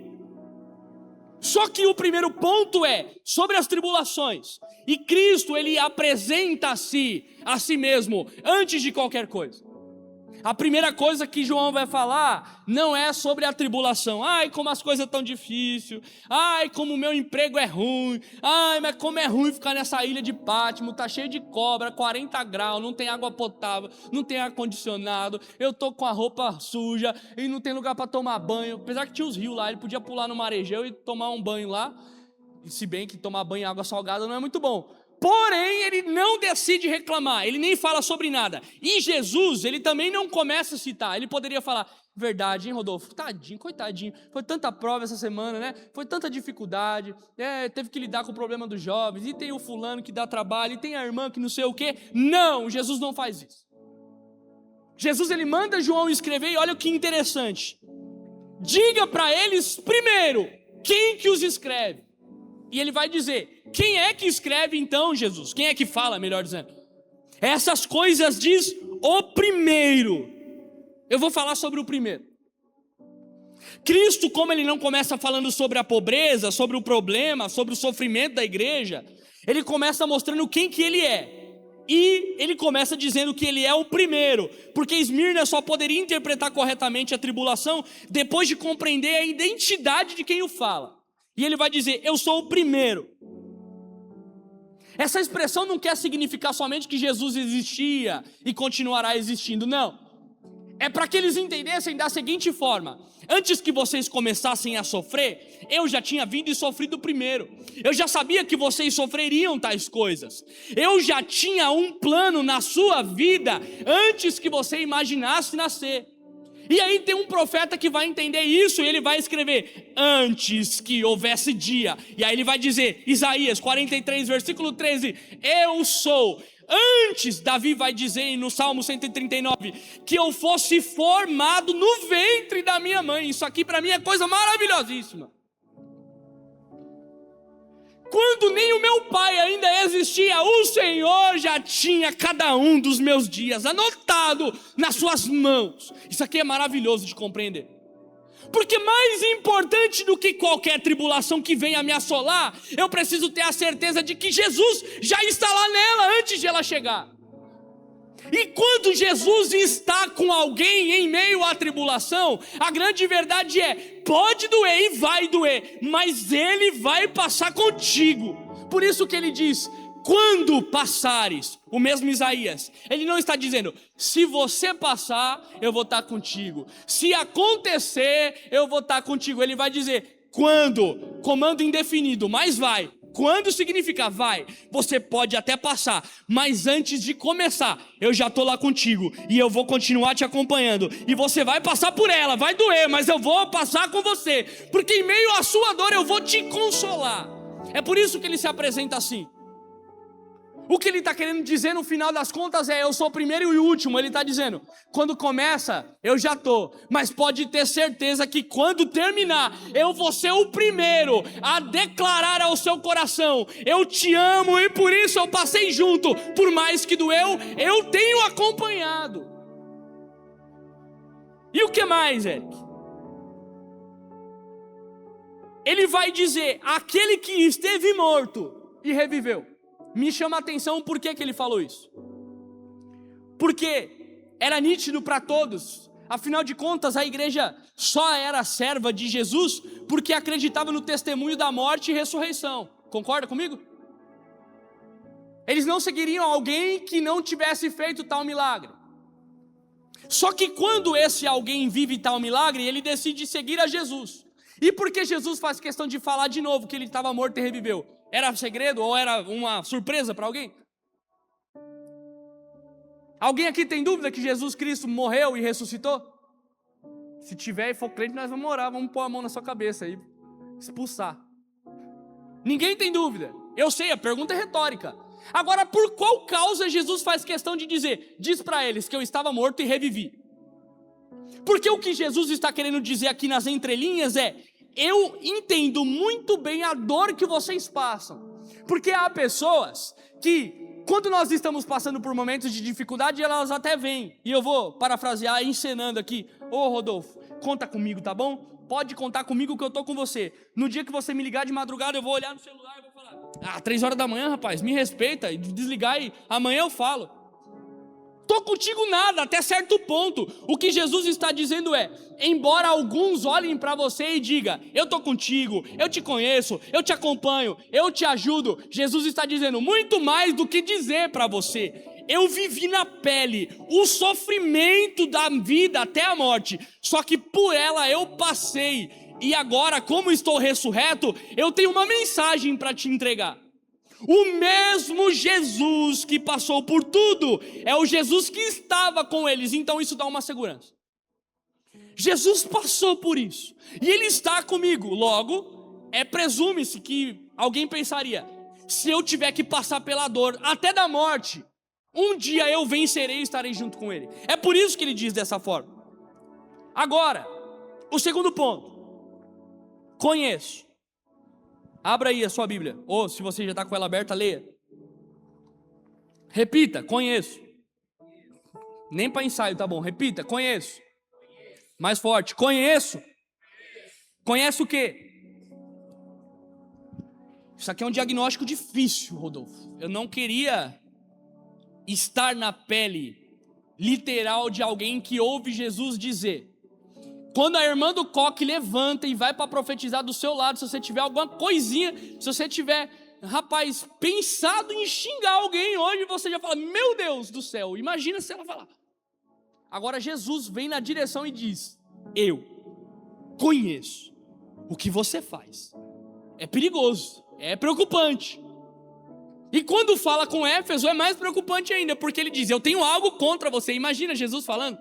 Só que o primeiro ponto é sobre as tribulações, e Cristo ele apresenta a si mesmo antes de qualquer coisa. A primeira coisa que João vai falar não é sobre a tribulação. Ai, como as coisas estão difíceis. Ai, como o meu emprego é ruim. Ai, mas como é ruim ficar nessa ilha de Pátimo. Tá cheio de cobra, 40 graus, não tem água potável, não tem ar-condicionado. Eu tô com a roupa suja e não tem lugar para tomar banho. Apesar que tinha os rios lá, ele podia pular no Marejão e tomar um banho lá. E se bem que tomar banho em água salgada não é muito bom. Porém, ele não decide reclamar, ele nem fala sobre nada. E Jesus, ele também não começa a citar. Ele poderia falar: verdade, hein, Rodolfo? Tadinho, coitadinho. Foi tanta prova essa semana, né? Foi tanta dificuldade. Teve que lidar com o problema dos jovens. E tem o fulano que dá trabalho. E tem a irmã que não sei o quê. Não, Jesus não faz isso. Jesus, ele manda João escrever. E olha que interessante. Diga para eles primeiro quem que os escreve. E ele vai dizer: quem é que escreve então, Jesus? Quem é que fala, melhor dizendo? Essas coisas diz o primeiro. Eu vou falar sobre o primeiro. Cristo, como ele não começa falando sobre a pobreza, sobre o problema, sobre o sofrimento da igreja, ele começa mostrando quem que ele é. E ele começa dizendo que ele é o primeiro, porque Esmirna só poderia interpretar corretamente a tribulação depois de compreender a identidade de quem o fala. E ele vai dizer: eu sou o primeiro. Essa expressão não quer significar somente que Jesus existia e continuará existindo, não. É para que eles entendessem da seguinte forma: antes que vocês começassem a sofrer, eu já tinha vindo e sofrido primeiro. Eu já sabia que vocês sofreriam tais coisas. Eu já tinha um plano na sua vida antes que você imaginasse nascer. E aí tem um profeta que vai entender isso e ele vai escrever: antes que houvesse dia. E aí ele vai dizer, Isaías 43, versículo 13: eu sou. Antes, Davi vai dizer no Salmo 139, que eu fosse formado no ventre da minha mãe. Isso aqui para mim é coisa maravilhosíssima. Quando nem o meu pai ainda existia, o Senhor já tinha cada um dos meus dias anotado nas suas mãos. Isso aqui é maravilhoso de compreender. Porque mais importante do que qualquer tribulação que venha me assolar, eu preciso ter a certeza de que Jesus já está lá nela antes de ela chegar. E quando Jesus está com alguém em meio à tribulação, a grande verdade é: pode doer e vai doer, mas ele vai passar contigo. Por isso que ele diz: quando passares, o mesmo Isaías, ele não está dizendo: se você passar, eu vou estar contigo, se acontecer, eu vou estar contigo. Ele vai dizer: quando, comando indefinido, mas vai. Quando significa vai, você pode até passar, mas antes de começar, eu já estou lá contigo, e eu vou continuar te acompanhando, e você vai passar por ela, vai doer, mas eu vou passar com você, porque em meio à sua dor eu vou te consolar. É por isso que ele se apresenta assim. O que ele está querendo dizer no final das contas é: eu sou o primeiro e o último. Ele está dizendo: quando começa, eu já estou, mas pode ter certeza que quando terminar, eu vou ser o primeiro a declarar ao seu coração: eu te amo e por isso eu passei junto. Por mais que doeu, eu tenho acompanhado. E o que mais, Eric? Ele vai dizer: aquele que esteve morto e reviveu. Me chama a atenção por que ele falou isso. Porque era nítido para todos. Afinal de contas, a igreja só era serva de Jesus porque acreditava no testemunho da morte e ressurreição. Concorda comigo? Eles não seguiriam alguém que não tivesse feito tal milagre. Só que quando esse alguém vive tal milagre, ele decide seguir a Jesus. E por que Jesus faz questão de falar de novo que ele estava morto e reviveu? Era segredo ou era uma surpresa para alguém? Alguém aqui tem dúvida que Jesus Cristo morreu e ressuscitou? Se tiver e for crente, nós vamos orar, vamos pôr a mão na sua cabeça e expulsar. Ninguém tem dúvida. Eu sei, a pergunta é retórica. Agora, por qual causa Jesus faz questão de dizer: diz para eles que eu estava morto e revivi? Porque o que Jesus está querendo dizer aqui nas entrelinhas é: eu entendo muito bem a dor que vocês passam. Porque há pessoas que, quando nós estamos passando por momentos de dificuldade, elas até vêm. E eu vou parafrasear, encenando aqui: ô Rodolfo, conta comigo, tá bom? Pode contar comigo que eu tô com você. No dia que você me ligar de madrugada, eu vou olhar no celular e vou falar: 3 horas da manhã, rapaz, me respeita. E desligar e amanhã eu falo. Tô contigo nada, até certo ponto. O que Jesus está dizendo é: embora alguns olhem para você e digam: eu tô contigo, eu te conheço, eu te acompanho, eu te ajudo, Jesus está dizendo muito mais do que dizer para você: eu vivi na pele o sofrimento da vida até a morte, só que por ela eu passei, e agora, como estou ressurreto, eu tenho uma mensagem para te entregar. O mesmo Jesus que passou por tudo é o Jesus que estava com eles. Então isso dá uma segurança. Jesus passou por isso e ele está comigo. Logo, presume-se que alguém pensaria: se eu tiver que passar pela dor até da morte, um dia eu vencerei e estarei junto com ele. É por isso que ele diz dessa forma. Agora, o segundo ponto: conheço. Abra aí a sua Bíblia, ou se você já está com ela aberta, leia. Repita: conheço. Nem para ensaio, tá bom? Repita: conheço. Mais forte: conheço. Conhece o quê? Isso aqui é um diagnóstico difícil, Rodolfo. Eu não queria estar na pele literal de alguém que ouve Jesus dizer: quando a irmã do coque levanta e vai para profetizar do seu lado, se você tiver alguma coisinha, se você tiver, rapaz, pensado em xingar alguém hoje, você já fala: meu Deus do céu, imagina se ela falar. Agora Jesus vem na direção e diz: eu conheço o que você faz. É perigoso, é preocupante. E quando fala com Éfeso é mais preocupante ainda, porque ele diz: eu tenho algo contra você. Imagina Jesus falando: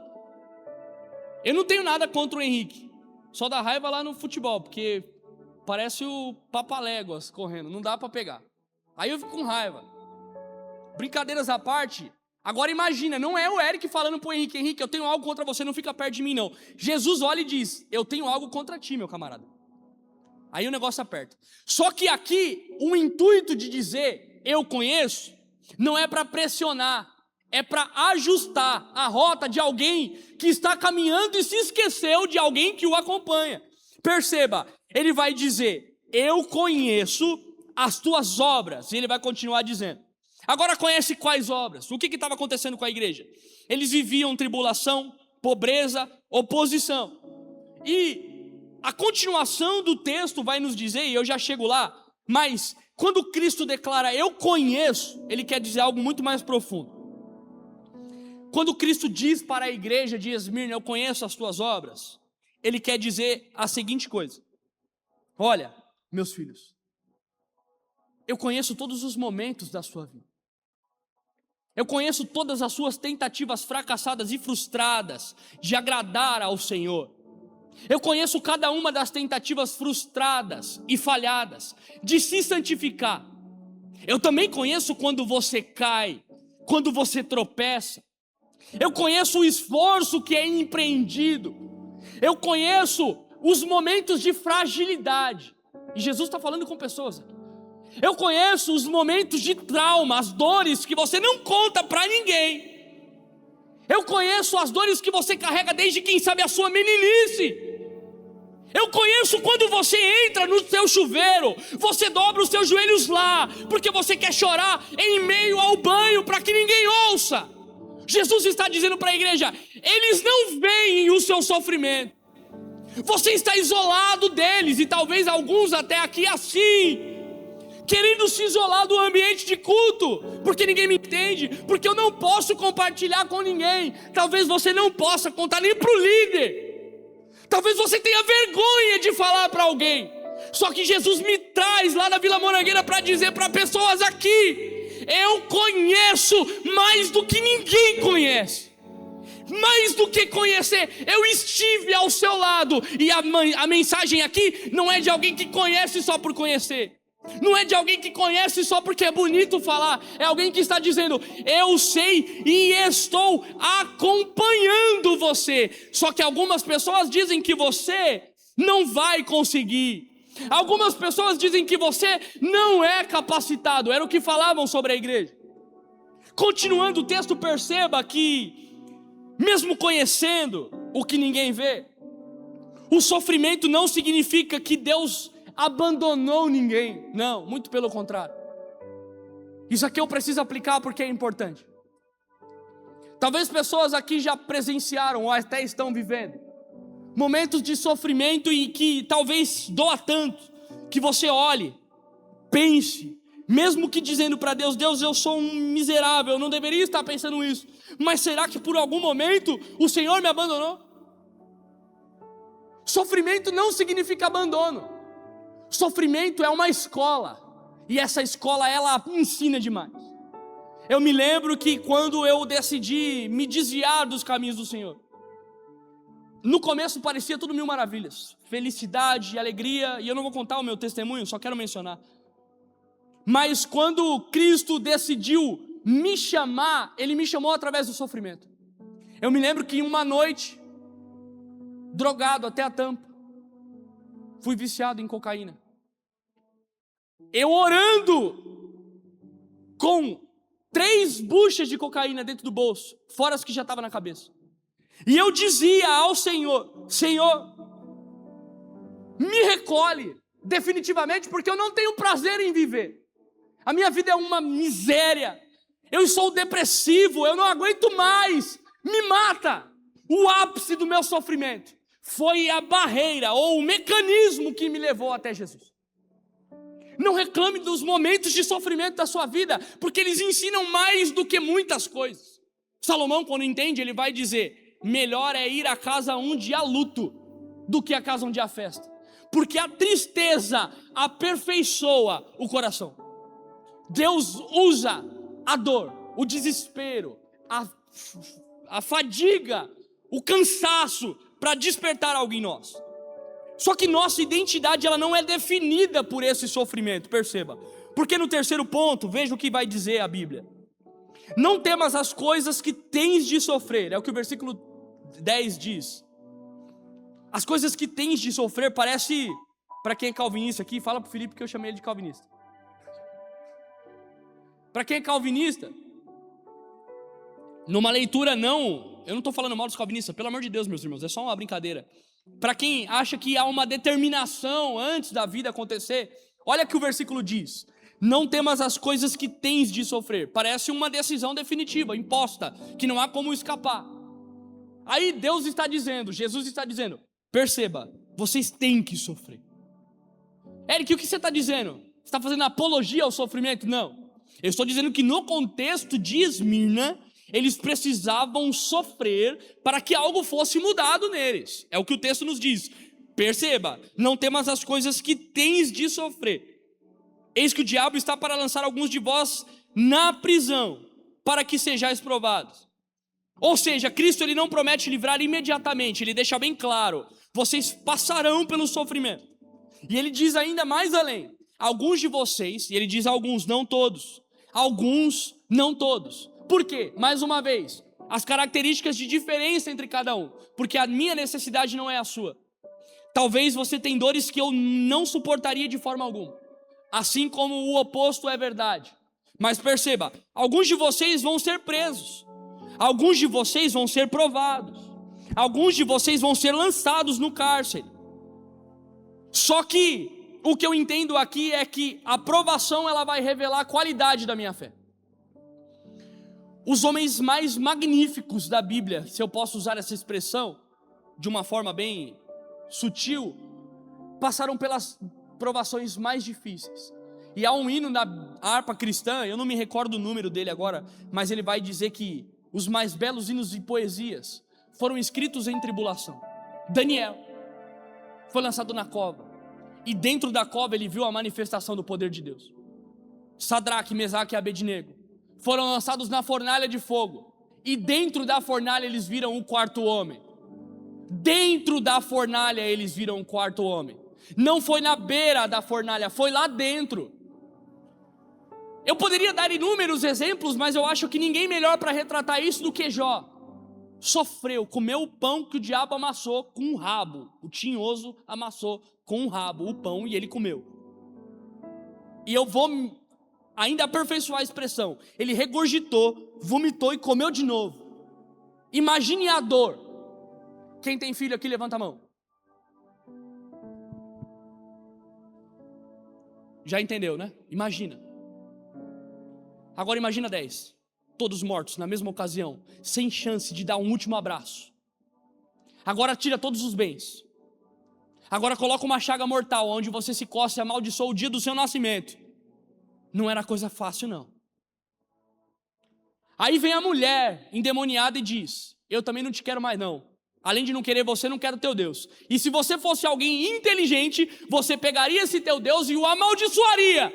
eu não tenho nada contra o Henrique, só dá raiva lá no futebol, porque parece o Papaléguas correndo, não dá para pegar. Aí eu fico com raiva. Brincadeiras à parte, agora imagina, não é o Eric falando pro Henrique: Henrique, eu tenho algo contra você, não fica perto de mim não. Jesus olha e diz: eu tenho algo contra ti, meu camarada. Aí o negócio aperta. Só que aqui, o intuito de dizer eu conheço, não é para pressionar, é para ajustar a rota de alguém que está caminhando e se esqueceu de alguém que o acompanha. Perceba, ele vai dizer: eu conheço as tuas obras. E ele vai continuar dizendo. Agora, conhece quais obras? O que estava acontecendo com a igreja? Eles viviam tribulação, pobreza, oposição. E a continuação do texto vai nos dizer, e eu já chego lá, mas quando Cristo declara eu conheço, ele quer dizer algo muito mais profundo. Quando Cristo diz para a igreja de Esmirna: eu conheço as tuas obras, ele quer dizer a seguinte coisa: olha, meus filhos, eu conheço todos os momentos da sua vida. Eu conheço todas as suas tentativas fracassadas e frustradas de agradar ao Senhor. Eu conheço cada uma das tentativas frustradas e falhadas de se santificar. Eu também conheço quando você cai, quando você tropeça. Eu conheço o esforço que é empreendido. Eu conheço os momentos de fragilidade. E Jesus está falando com pessoas aqui. Eu conheço os momentos de trauma, as dores que você não conta para ninguém. Eu conheço as dores que você carrega desde, quem sabe, a sua meninice. Eu conheço quando você entra no seu chuveiro, você dobra os seus joelhos lá, porque você quer chorar em meio ao banho para que ninguém ouça. Jesus está dizendo para a igreja: eles não veem o seu sofrimento. Você está isolado deles, e talvez alguns até aqui assim, querendo se isolar do ambiente de culto, porque ninguém me entende, porque eu não posso compartilhar com ninguém. Talvez você não possa contar nem para o líder. Talvez você tenha vergonha de falar para alguém. Só que Jesus me traz lá na Vila Morangueira para dizer para pessoas aqui: eu conheço mais do que ninguém conhece. Mais do que conhecer, eu estive ao seu lado. E a mensagem aqui não é de alguém que conhece só por conhecer. Não é de alguém que conhece só porque é bonito falar. É alguém que está dizendo: eu sei e estou acompanhando você. Só que algumas pessoas dizem que você não vai conseguir. Algumas pessoas dizem que você não é capacitado. Era o que falavam sobre a igreja. Continuando o texto, perceba que, mesmo conhecendo o que ninguém vê, o sofrimento não significa que Deus abandonou ninguém. Não, muito pelo contrário. Isso aqui eu preciso aplicar porque é importante. Talvez pessoas aqui já presenciaram ou até estão vivendo momentos de sofrimento e que talvez doa tanto que você olhe, pense, mesmo que dizendo para Deus: Deus, eu sou um miserável, eu não deveria estar pensando isso, mas será que por algum momento o Senhor me abandonou? Sofrimento não significa abandono. Sofrimento é uma escola, e essa escola, ela ensina demais. Eu me lembro que quando eu decidi me desviar dos caminhos do Senhor, no começo parecia tudo mil maravilhas, felicidade, alegria, e eu não vou contar o meu testemunho, só quero mencionar. Mas quando Cristo decidiu me chamar, Ele me chamou através do sofrimento. Eu me lembro que em uma noite, drogado até a tampa, fui viciado em cocaína. Eu orando, com 3 buchas de cocaína dentro do bolso, fora as que já estavam na cabeça. E eu dizia ao Senhor: Senhor, me recolhe definitivamente, porque eu não tenho prazer em viver. A minha vida é uma miséria. Eu sou depressivo, eu não aguento mais. Me mata. O ápice do meu sofrimento foi a barreira ou o mecanismo que me levou até Jesus. Não reclame dos momentos de sofrimento da sua vida, porque eles ensinam mais do que muitas coisas. Salomão, quando entende, ele vai dizer: melhor é ir à casa onde há luto do que à casa onde há festa, porque a tristeza aperfeiçoa o coração. Deus usa a dor, o desespero, a fadiga, o cansaço para despertar algo em nós. Só que nossa identidade ela não é definida por esse sofrimento, perceba. Porque no terceiro ponto, veja o que vai dizer a Bíblia. Não temas as coisas que tens de sofrer, é o que o versículo 10 diz. As coisas que tens de sofrer parece, para quem é calvinista aqui, fala para o Felipe que eu chamei ele de calvinista. Para quem é calvinista, numa leitura eu não estou falando mal dos calvinistas, pelo amor de Deus, meus irmãos, é só uma brincadeira. Para quem acha que há uma determinação antes da vida acontecer, olha o que o versículo diz: não temas as coisas que tens de sofrer. Parece uma decisão definitiva, imposta, que não há como escapar. Aí Deus está dizendo, Jesus está dizendo: perceba, vocês têm que sofrer. Eric, o que você está dizendo? Você está fazendo apologia ao sofrimento? Não. Eu estou dizendo que no contexto de Esmirna, eles precisavam sofrer para que algo fosse mudado neles. É o que o texto nos diz. Perceba, não temas as coisas que tens de sofrer. Eis que o diabo está para lançar alguns de vós na prisão, para que sejais provados. Ou seja, Cristo ele não promete livrar imediatamente, ele deixa bem claro: vocês passarão pelo sofrimento. E ele diz ainda mais além: alguns de vocês, e ele diz alguns, não todos. Alguns, não todos. Por quê? Mais uma vez, as características de diferença entre cada um, porque a minha necessidade não é a sua. Talvez você tenha dores que eu não suportaria de forma alguma, assim como o oposto é verdade. Mas perceba, alguns de vocês vão ser presos, alguns de vocês vão ser provados, alguns de vocês vão ser lançados no cárcere. Só que o que eu entendo aqui é que a provação ela vai revelar a qualidade da minha fé. Os homens mais magníficos da Bíblia, se eu posso usar essa expressão de uma forma bem sutil, passaram pelas provações mais difíceis. E há um hino na harpa cristã, eu não me recordo o número dele agora, mas ele vai dizer que os mais belos hinos e poesias foram escritos em tribulação. Daniel foi lançado na cova, e dentro da cova ele viu a manifestação do poder de Deus. Sadraque, Mesaque e Abednego foram lançados na fornalha de fogo, e dentro da fornalha eles viram o quarto homem. Dentro da fornalha eles viram o quarto homem. Não foi na beira da fornalha, foi lá dentro. Eu poderia dar inúmeros exemplos, mas eu acho que ninguém melhor para retratar isso do que Jó. Sofreu, comeu o pão que o diabo amassou com o rabo. O tinhoso amassou com o rabo o pão e ele comeu. E eu vou ainda aperfeiçoar a expressão: ele regurgitou, vomitou e comeu de novo. Imagine a dor. Quem tem filho aqui, levanta a mão. Já entendeu, né? Imagina. Agora imagina 10, todos mortos na mesma ocasião, sem chance de dar um último abraço. Agora tira todos os bens. Agora coloca uma chaga mortal, onde você se coça e amaldiçoa o dia do seu nascimento. Não era coisa fácil, não. Aí vem a mulher endemoniada e diz: eu também não te quero mais não. Além de não querer você, não quero teu Deus. E se você fosse alguém inteligente, você pegaria esse teu Deus e o amaldiçoaria.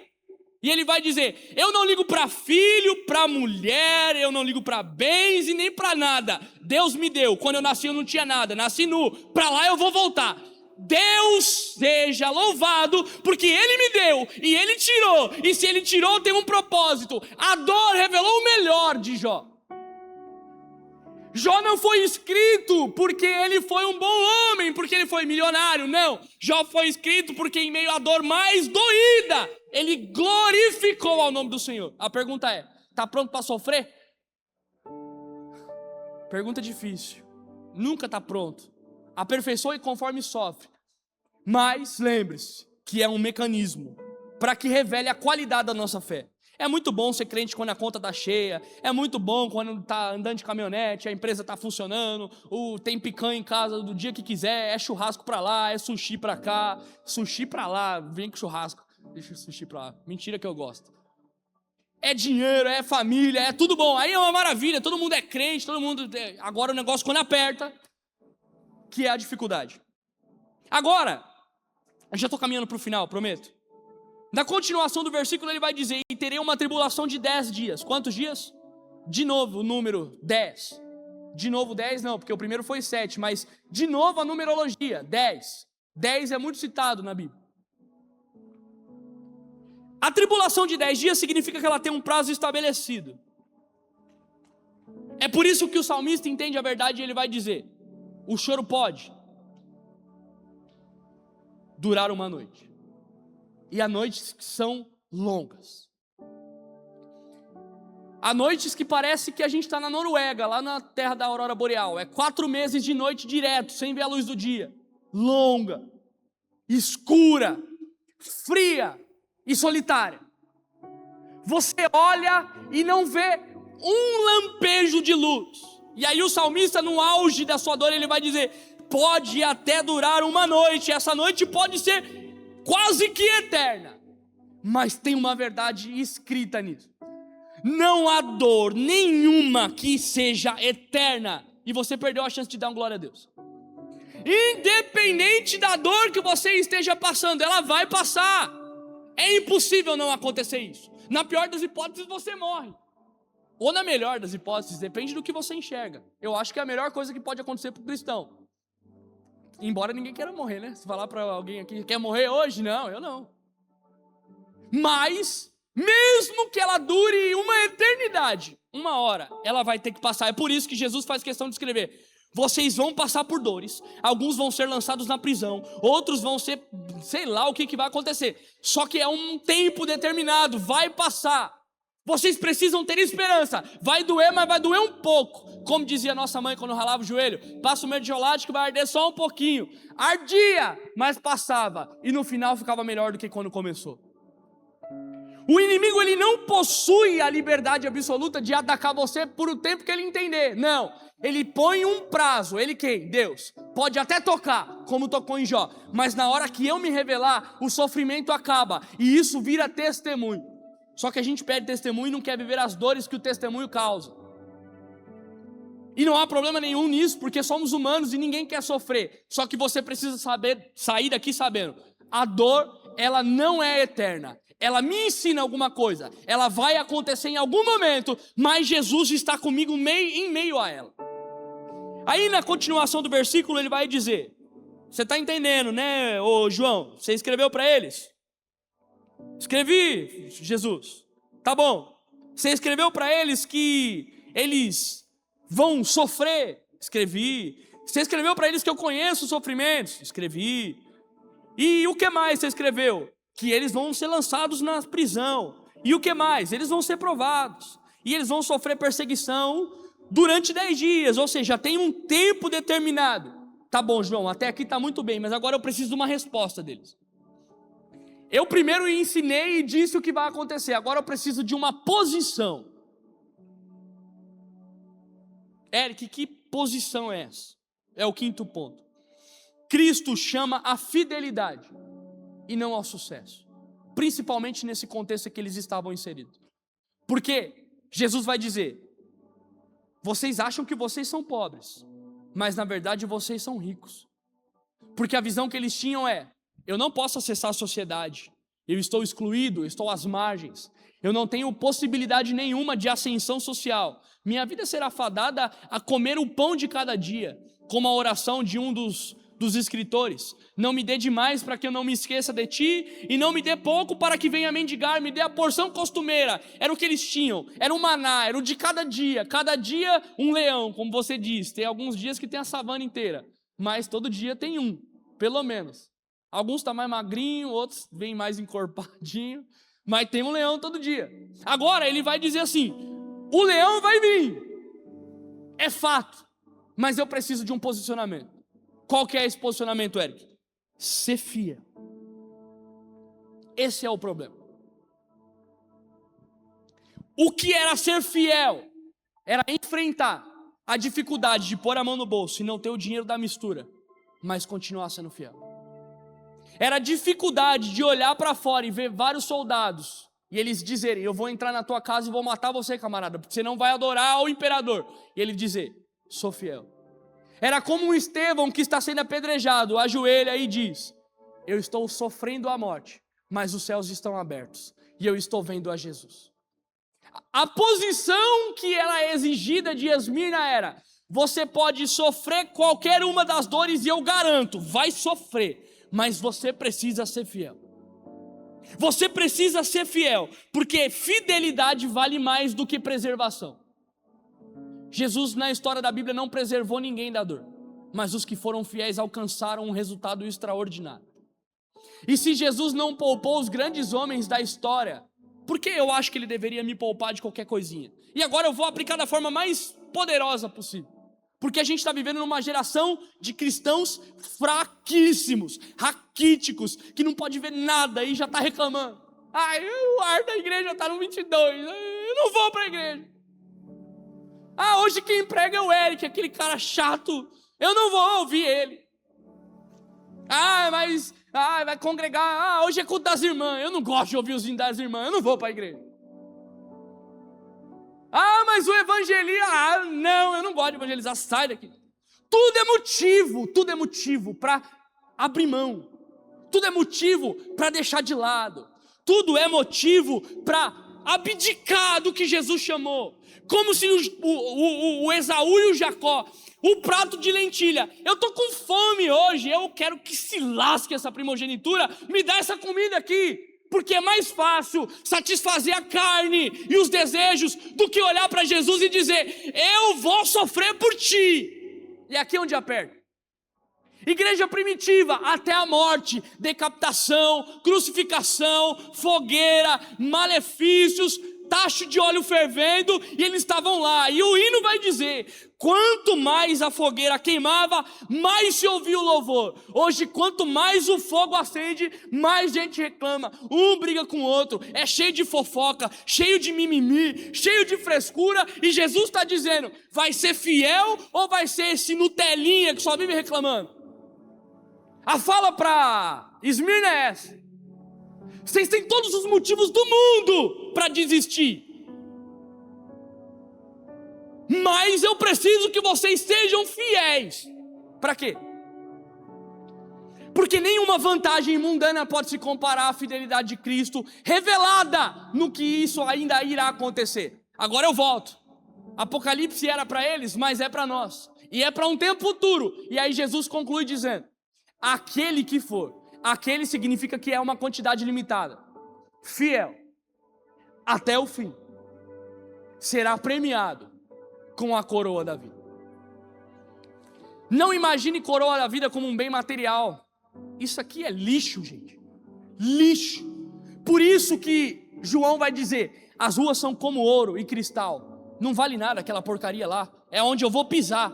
E ele vai dizer: eu não ligo para filho, para mulher, eu não ligo para bens e nem para nada. Deus me deu, quando eu nasci eu não tinha nada, nasci nu, para lá eu vou voltar. Deus seja louvado, porque Ele me deu e Ele tirou. E se Ele tirou, tem um propósito. A dor revelou o melhor de Jó. Jó não foi escrito porque ele foi um bom homem, porque ele foi milionário, não. Jó foi escrito porque em meio à dor mais doída, ele glorificou ao nome do Senhor. A pergunta é: está pronto para sofrer? Pergunta difícil. Nunca está pronto. Aperfeiçoe conforme sofre. Mas lembre-se que é um mecanismo para que revele a qualidade da nossa fé. É muito bom ser crente quando a conta está cheia, é muito bom quando está andando de caminhonete, a empresa está funcionando, tem picanha em casa do dia que quiser, é churrasco para lá, é sushi para cá, sushi para lá, vem com churrasco, deixa o sushi para lá, mentira que eu gosto. É dinheiro, é família, é tudo bom, aí é uma maravilha, todo mundo é crente, todo mundo... Agora o negócio quando aperta, que é a dificuldade. Agora, eu já estou caminhando para o final, prometo. Na continuação do versículo ele vai dizer: e terei uma tribulação de 10 dias. Quantos dias? De novo o número 10. De novo 10 não, porque o primeiro foi 7, mas de novo a numerologia, 10. 10 é muito citado na Bíblia. A tribulação de 10 dias significa que ela tem um prazo estabelecido. É por isso que o salmista entende a verdade e ele vai dizer: o choro pode durar uma noite. E há noites que são longas. Há noites que parece que a gente está na Noruega, lá na terra da aurora boreal. É 4 meses de noite direto, sem ver a luz do dia. Longa, escura, fria e solitária. Você olha e não vê um lampejo de luz. E aí o salmista, no auge da sua dor, ele vai dizer: pode até durar uma noite. Essa noite pode ser quase que eterna, mas tem uma verdade escrita nisso: não há dor nenhuma que seja eterna. E você perdeu a chance de dar um glória a Deus. Independente da dor que você esteja passando, ela vai passar. É impossível não acontecer isso. Na pior das hipóteses você morre, ou na melhor das hipóteses, depende do que você enxerga. Eu acho que é a melhor coisa que pode acontecer para o cristão. Embora ninguém queira morrer, né? Se falar para alguém aqui, quer morrer hoje? Não, eu não. Mas, mesmo que ela dure uma eternidade, uma hora, ela vai ter que passar. É por isso que Jesus faz questão de escrever: vocês vão passar por dores, alguns vão ser lançados na prisão, outros vão ser, sei lá o que vai acontecer. Só que é um tempo determinado, vai passar. Vocês precisam ter esperança. Vai doer, mas vai doer um pouco. Como dizia nossa mãe quando ralava o joelho: passa o mertiolate que vai arder só um pouquinho. Ardia, mas passava. E no final ficava melhor do que quando começou. O inimigo, ele não possui a liberdade absoluta de atacar você por o tempo que ele entender. Não, ele põe um prazo. Ele quem? Deus. Pode até tocar, como tocou em Jó, mas na hora que eu me revelar, o sofrimento acaba. E isso vira testemunho. Só que a gente pede testemunho e não quer viver as dores que o testemunho causa. E não há problema nenhum nisso, porque somos humanos e ninguém quer sofrer. Só que você precisa sair daqui sabendo: a dor, ela não é eterna. Ela me ensina alguma coisa. Ela vai acontecer em algum momento, mas Jesus está comigo em meio a ela. Aí na continuação do versículo ele vai dizer: você está entendendo, né, ô João? Você escreveu para eles? Escrevi, Jesus. Tá bom. Você escreveu para eles que eles vão sofrer? Escrevi. Você escreveu para eles que eu conheço os sofrimentos? Escrevi. E o que mais você escreveu? Que eles vão ser lançados na prisão. E o que mais? Eles vão ser provados. E eles vão sofrer perseguição durante 10 dias. Ou seja, tem um tempo determinado. Tá bom, João, até aqui tá muito bem, mas agora eu preciso de uma resposta deles. Eu primeiro ensinei e disse o que vai acontecer. Agora eu preciso de uma posição. Eric, que posição é essa? É o 5º ponto. Cristo chama a fidelidade e não ao sucesso. Principalmente nesse contexto em que eles estavam inseridos. Porque Jesus vai dizer: vocês acham que vocês são pobres, mas na verdade vocês são ricos. Porque a visão que eles tinham é: eu não posso acessar a sociedade, eu estou excluído, eu estou às margens, eu não tenho possibilidade nenhuma de ascensão social, minha vida será fadada a comer o pão de cada dia, como a oração de um dos escritores: não me dê demais para que eu não me esqueça de ti, e não me dê pouco para que venha mendigar, me dê a porção costumeira. Era o que eles tinham, era um maná, era o de cada dia um leão, como você diz. Tem alguns dias que tem a savana inteira, mas todo dia tem um, pelo menos. Alguns estão mais magrinho, outros vêm mais encorpadinho, mas tem um leão todo dia. Agora ele vai dizer assim: o leão vai vir, é fato, mas eu preciso de um posicionamento. Qual que é esse posicionamento, Eric? ser fiel. Esse é o problema. O que era ser fiel? Era enfrentar a dificuldade de pôr a mão no bolso e não ter o dinheiro da mistura, mas continuar sendo fiel. Era a dificuldade de olhar para fora e ver vários soldados e eles dizerem: eu vou entrar na tua casa e vou matar você, camarada, porque você não vai adorar ao imperador. E ele dizer: sou fiel. Era como um Estevão que está sendo apedrejado, ajoelha e diz: eu estou sofrendo a morte, mas os céus estão abertos e eu estou vendo a Jesus. A posição que era exigida de Esmirna era: você pode sofrer qualquer uma das dores e eu garanto, vai sofrer, mas você precisa ser fiel. Você precisa ser fiel, porque fidelidade vale mais do que preservação. Jesus na história da Bíblia não preservou ninguém da dor, mas os que foram fiéis alcançaram um resultado extraordinário. E se Jesus não poupou os grandes homens da história, por que eu acho que ele deveria me poupar de qualquer coisinha? E agora eu vou aplicar da forma mais poderosa possível. Porque a gente está vivendo numa geração de cristãos fraquíssimos, raquíticos, que não pode ver nada e já está reclamando. O ar da igreja está no 22, eu não vou para a igreja. Hoje quem prega é o Eric, aquele cara chato, eu não vou ouvir ele. Vai congregar, hoje é culto das irmãs, eu não gosto de ouvir os hinos das irmãs, eu não vou para a igreja. Mas o evangelista, não, eu não gosto de evangelizar, sai daqui. Tudo é motivo para abrir mão. Tudo é motivo para deixar de lado. Tudo é motivo para abdicar do que Jesus chamou. Como se o Esaú e o Jacó, o prato de lentilha, eu estou com fome hoje, eu quero que se lasque essa primogenitura, me dá essa comida aqui. Porque é mais fácil satisfazer a carne e os desejos do que olhar para Jesus e dizer: eu vou sofrer por ti. E aqui é onde aperta. Igreja primitiva, até a morte, decapitação, crucificação, fogueira, malefícios, tacho de óleo fervendo, e eles estavam lá. E o hino vai dizer: quanto mais a fogueira queimava, mais se ouvia o louvor. Hoje, quanto mais o fogo acende, mais gente reclama. Um briga com o outro, é cheio de fofoca, cheio de mimimi, cheio de frescura. E Jesus está dizendo: vai ser fiel ou vai ser esse Nutelinha que só vive reclamando? A fala para Esmirna é essa: vocês têm todos os motivos do mundo para desistir, mas eu preciso que vocês sejam fiéis. Para quê? Porque nenhuma vantagem mundana pode se comparar à fidelidade de Cristo, revelada no que isso ainda irá acontecer. Agora eu volto. Apocalipse era para eles, mas é para nós, e é para um tempo futuro. E aí Jesus conclui dizendo: aquele que for, aquele significa que é uma quantidade limitada, fiel até o fim, será premiado com a coroa da vida. Não imagine coroa da vida como um bem material. Isso aqui é lixo, gente. Lixo. Por isso que João vai dizer: as ruas são como ouro e cristal. Não vale nada aquela porcaria lá. É onde eu vou pisar.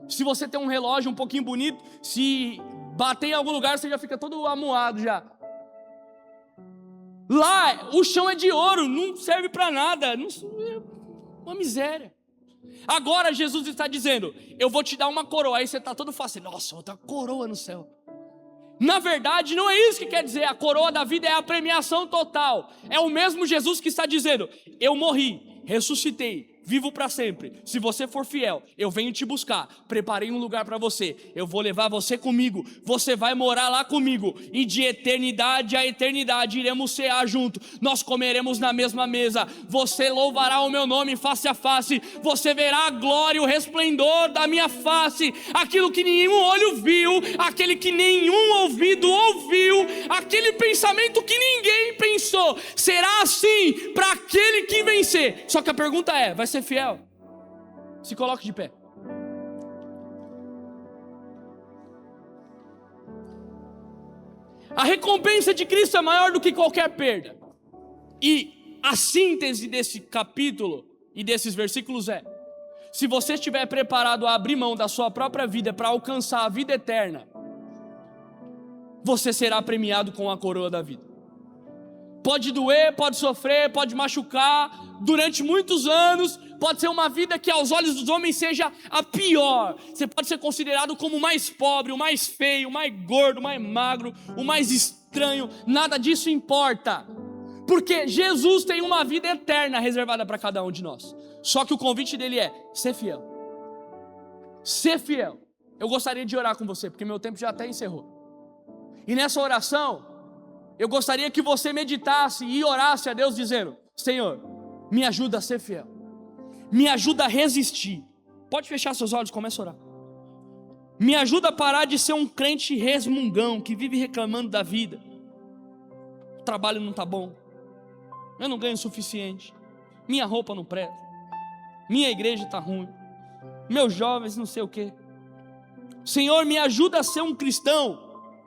Se você tem um relógio um pouquinho bonito, se bater em algum lugar, você já fica todo amuado já. Lá, o chão é de ouro, não serve para nada, não, é uma miséria. Agora Jesus está dizendo: eu vou te dar uma coroa. Aí você está todo fácil: nossa, outra coroa no céu. Na verdade, não é isso que quer dizer. A coroa da vida é a premiação total. É o mesmo Jesus que está dizendo: eu morri, ressuscitei, vivo para sempre. Se você for fiel, eu venho te buscar. Preparei um lugar para você. Eu vou levar você comigo. Você vai morar lá comigo. E de eternidade a eternidade iremos cear junto. Nós comeremos na mesma mesa. Você louvará o meu nome face a face. Você verá a glória, o resplendor da minha face. Aquilo que nenhum olho viu, aquele que nenhum ouvido ouviu, aquele pensamento que ninguém pensou. Será assim para aquele que vencer. Só que a pergunta é: vai ser fiel? Se coloque de pé. A recompensa de Cristo é maior do que qualquer perda. E a síntese desse capítulo e desses versículos é: se você estiver preparado a abrir mão da sua própria vida para alcançar a vida eterna, você será premiado com a coroa da vida. Pode doer, pode sofrer, pode machucar durante muitos anos, pode ser uma vida que aos olhos dos homens seja a pior. Você pode ser considerado como o mais pobre, o mais feio, o mais gordo, o mais magro, o mais estranho. Nada disso importa, porque Jesus tem uma vida eterna reservada para cada um de nós. Só que o convite dele é ser fiel. Ser fiel. Eu gostaria de orar com você, porque meu tempo já até encerrou. E nessa oração, eu gostaria que você meditasse e orasse a Deus dizendo: Senhor, me ajuda a ser fiel, me ajuda a resistir. Pode fechar seus olhos, começa a orar. Me ajuda a parar de ser um crente resmungão, que vive reclamando da vida. O trabalho não está bom, eu não ganho o suficiente, minha roupa não presta, minha igreja está ruim, meus jovens não sei o que. Senhor, me ajuda a ser um cristão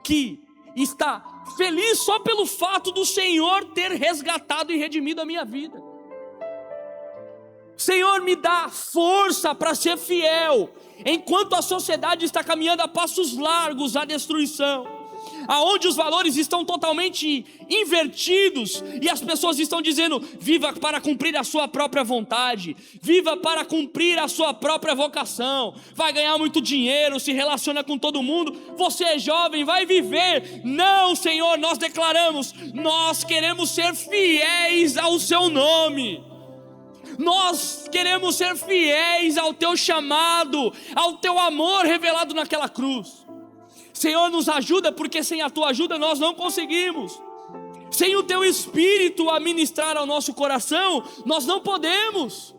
que está feliz só pelo fato do Senhor ter resgatado e redimido a minha vida. Senhor, me dá força para ser fiel, enquanto a sociedade está caminhando a passos largos à destruição, aonde os valores estão totalmente invertidos, e as pessoas estão dizendo: viva para cumprir a sua própria vontade, viva para cumprir a sua própria vocação, vai ganhar muito dinheiro, se relaciona com todo mundo, você é jovem, vai viver. Não, Senhor, nós declaramos: nós queremos ser fiéis ao seu nome, nós queremos ser fiéis ao teu chamado, ao teu amor revelado naquela cruz. Senhor, nos ajuda, porque sem a tua ajuda nós não conseguimos. Sem o teu Espírito a ministrar ao nosso coração, nós não podemos.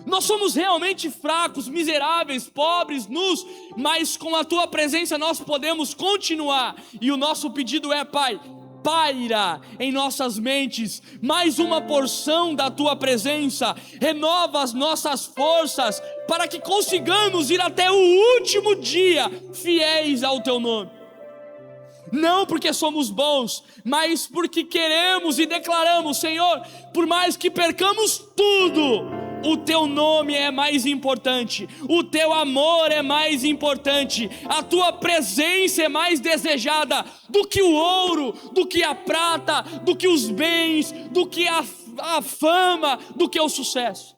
Nós somos realmente fracos, miseráveis, pobres, nus, mas com a tua presença nós podemos continuar. E o nosso pedido é: Pai, paira em nossas mentes mais uma porção da tua presença, renova as nossas forças, para que consigamos ir até o último dia fiéis ao teu nome. Não porque somos bons, mas porque queremos e declaramos: Senhor, por mais que percamos tudo, o teu nome é mais importante, o teu amor é mais importante, a tua presença é mais desejada do que o ouro, do que a prata, do que os bens, do que a fama, do que o sucesso.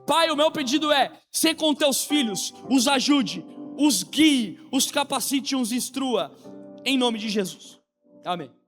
Pai, o meu pedido é: ser com teus filhos, os ajude, os guie, os capacite, os instrua, em nome de Jesus. Amém.